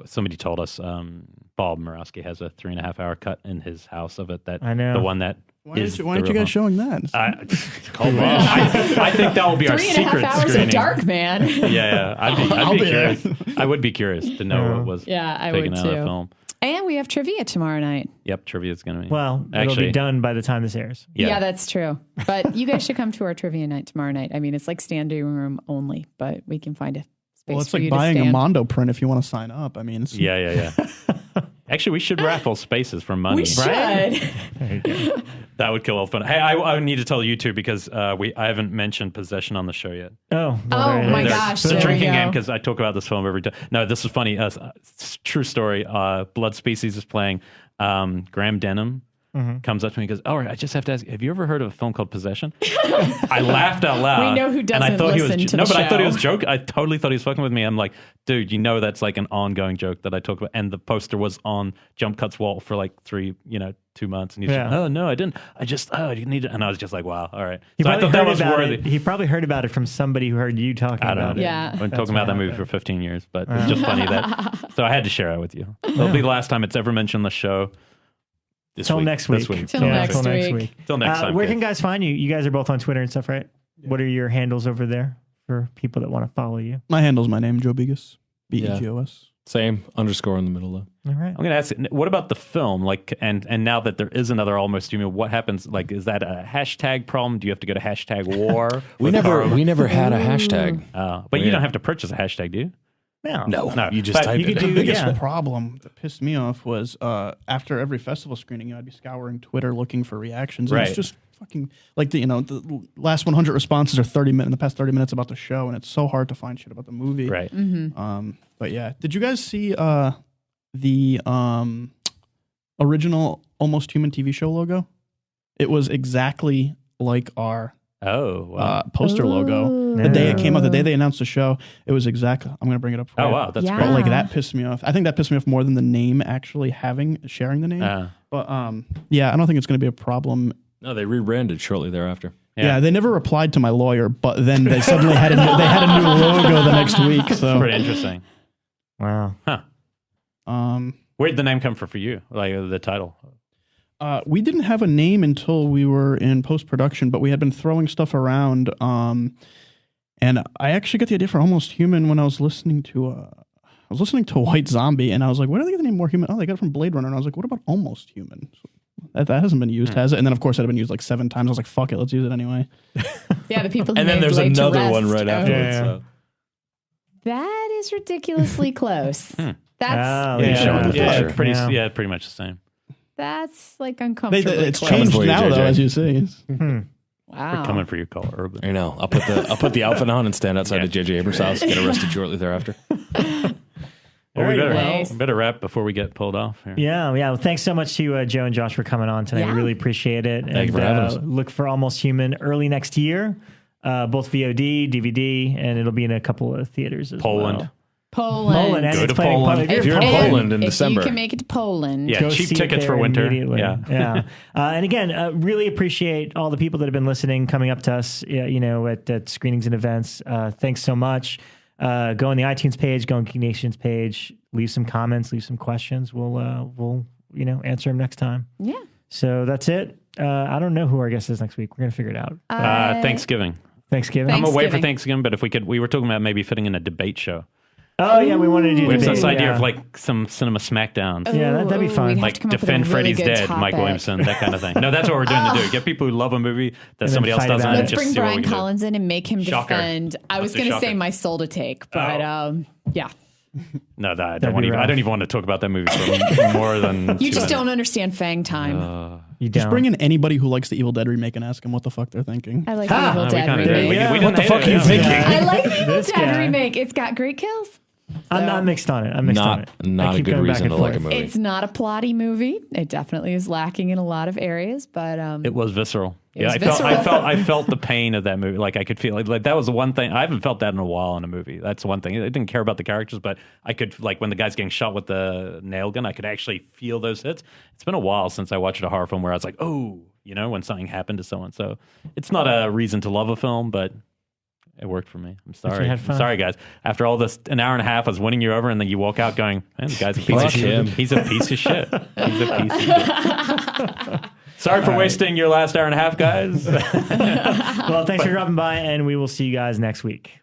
somebody told us Bob Murawski has a 3.5-hour cut in his house of it. That
I know.
the one that
Why aren't you guys showing that?
I think that will be our
3.5
secret
hours
screening.
of Darkman.
Yeah. I'd be curious. I would be curious to know what was
Yeah, I
taken
would
out of the
too.
film.
And we have trivia tomorrow night.
Yep, trivia is going to be.
Well, it'll be done by the time this airs.
Yeah, that's true. But you guys should come to our trivia night tomorrow night. I mean, it's like standing room only, but we can find a space
Well, it's
for
like
you
buying
to
a
stand.
Mondo print if you want to sign up. I mean, it's,
Yeah. Actually, we should raffle spaces for money.
We should.
There you go.
That would kill all fun. Hey, I need to tell you too because I haven't mentioned possession on the show yet.
Oh,
Oh my
There's
gosh,
the
there we
drinking
go.
game because I talk about this film every time. No, this is funny. True story. Blood Species is playing. Graham Denham comes up to me and goes, "Oh, I just have to ask, have you ever heard of a film called Possession?" I laughed out loud.
We know who
and I
doesn't
thought he
listen
was,
to
no,
the
but I thought he
show.
was joking. I totally thought he was fucking with me. I'm like, dude, you know that's like an ongoing joke that I talk about. And the poster was on Jump Cut's wall for like 2 months. And he's
Yeah.
like, oh, no, I didn't. I just, you need it. And I was just like, wow, all right.
He
So I
probably
thought that
heard
was
about
worthy.
it. He probably heard about it from somebody who heard you talking
I don't
about
know.
it.
Yeah.
I've been
That's
talking about that
what
movie
happened.
for 15 years, but it's just funny that. So I had to share it with you. It'll be the last time it's ever mentioned on the show.
Till next week.
This week.
Till
Till
next
next
week.
Till next time.
Where
kids.
can guys find you? You guys are both on Twitter and stuff, right? What are your handles over there for people that want to follow you?
My handle's my name, Joe Begos. Begos.
Same _ in the middle though.
All right.
I'm going to ask, what about the film? Like, and now that there is another Almost Human, what happens? Like, is that a hashtag problem? Do you have to go to hashtag war?
We never had a hashtag.
But you don't have to purchase a hashtag, do you?
No.
No,
You just
but
type
you could
it.
do-
The biggest
Yeah.
problem that pissed me off was after every festival screening, I'd be scouring Twitter looking for reactions. And
Right.
it's just fucking like the last 100 responses are 30 minutes in the past 30 minutes about the show, and it's so hard to find shit about the movie.
Right.
But yeah, did you guys see the original Almost Human TV show logo? It was exactly like our
Oh, wow.
poster logo. The day it came out, the day they announced the show, it was exactly. I'm gonna bring it up for you.
Oh, wow. That's
Yeah.
But
great.
like that pissed me off. I think that pissed me off more than the name actually sharing the name. But yeah, I don't think it's going to be a problem.
No, they rebranded shortly thereafter.
Yeah. They never replied to my lawyer, but then they suddenly had a new logo the next week. So
Pretty interesting.
Wow.
Huh. Where'd the name come from for you? Like the title?
we didn't have a name until we were in post production, but we had been throwing stuff around. And I actually got the idea for Almost Human when I was listening to White Zombie, and I was like, where do they get the name More Human? Oh, they got it from Blade Runner. And I was like, what about Almost Human? That hasn't been used, has it? And then, of course, it had been used like 7 times. I was like, fuck it, let's use it anyway.
Yeah, the people who
And then
made
there's
Laid to
another one
Rest.
right
Oh,
afterwards.
Yeah.
So.
That is ridiculously close. That's
Oh,
Yeah, showing the
Yeah,
picture.
pretty much the same.
that's like uncomfortably
It's
close.
changed
for you,
now, though,
JJ.
as you see.
Wow.
Coming for you, Call Urban.
I know. I'll put the outfit on and stand outside of JJ Abrams' house. Get arrested shortly thereafter.
Well, we better,
Nice.
we better wrap before we get pulled off here.
Yeah. Well, thanks so much to Joe and Josh for coming on tonight.
Yeah.
We really appreciate it.
Thank you for having us.
Look for Almost Human early next year, both VOD, DVD, and it'll be in a couple of theaters as
Poland.
well.
Poland.
And
Go
it's
to
playing
Poland.
If you're in
And
Poland in
if
December.
you can make it to Poland.
Yeah,
Go
cheap
see it
tickets
there
for winter.
immediately.
Yeah.
And again, really appreciate all the people that have been listening, coming up to us, at screenings and events. Thanks so much. Go on the iTunes page, go on Geek Nation's page, leave some comments, leave some questions. We'll answer them next time.
Yeah.
So that's it. I don't know who our guest is next week. We're gonna figure it out.
Thanksgiving.
Thanksgiving.
I'm away for
Thanksgiving.
Thanksgiving, but if we were talking about maybe fitting in a debate show.
Oh yeah, we wanted to do.
We have
debate,
this idea
yeah.
of like some cinema smackdowns.
Yeah, that'd be fun.
we'd have
Like
to come up with a
defend
really
Freddy's
good
dead,
topic.
Mike Williamson, that kind of thing. No, that's what we're doing to do. Get people who love a movie that
then
somebody else
fight
doesn't.
about
and
it.
Let's
just
bring
see what we
Brian
can do.
Collins in and make him
Shocker.
defend. I was
Let's do
going to say
Shocker.
My Soul to Take, but yeah.
No, I
That'd
don't
be
even. I
rough.
don't even want to talk about that movie for more than.
You
2
just
minutes.
don't understand Fang time.
You
Just
don't.
bring in anybody who likes the Evil Dead remake and ask them what the fuck they're thinking.
I like
Ha!
the Evil
We
Dead
kinda
remake.
did. We
Yeah.
didn't
What the
hate
fuck
it,
are you
yeah.
thinking?
I like the Evil
This
Dead
guy.
remake. It's got great kills.
I'm mixed on it. I'm mixed on it.
Not
I
a
keep
good
going back
reason
and
to like a
forth.
movie.
It's not a plotty movie. It definitely is lacking in a lot of areas, but
It was visceral.
It was
I
visceral.
felt the pain of that movie. Like I could feel like that was the one thing I haven't felt that in a while in a movie. That's one thing. I didn't care about the characters, but I could like when the guy's getting shot with the nail gun, I could actually feel those hits. It's been a while since I watched a horror film where I was like, oh, when something happened to someone. So it's not a reason to love a film, but it worked for me. I'm sorry.
had
I'm
fun.
sorry, guys. After all this, an hour and a half, I was winning you over, and then you walk out going, man, the guy's a piece
Fuck
of shit.
him.
He's a piece of shit. He's a piece of shit. Sorry for wasting your last hour and a half, guys.
Well, thanks for dropping by, and we will see you guys next week.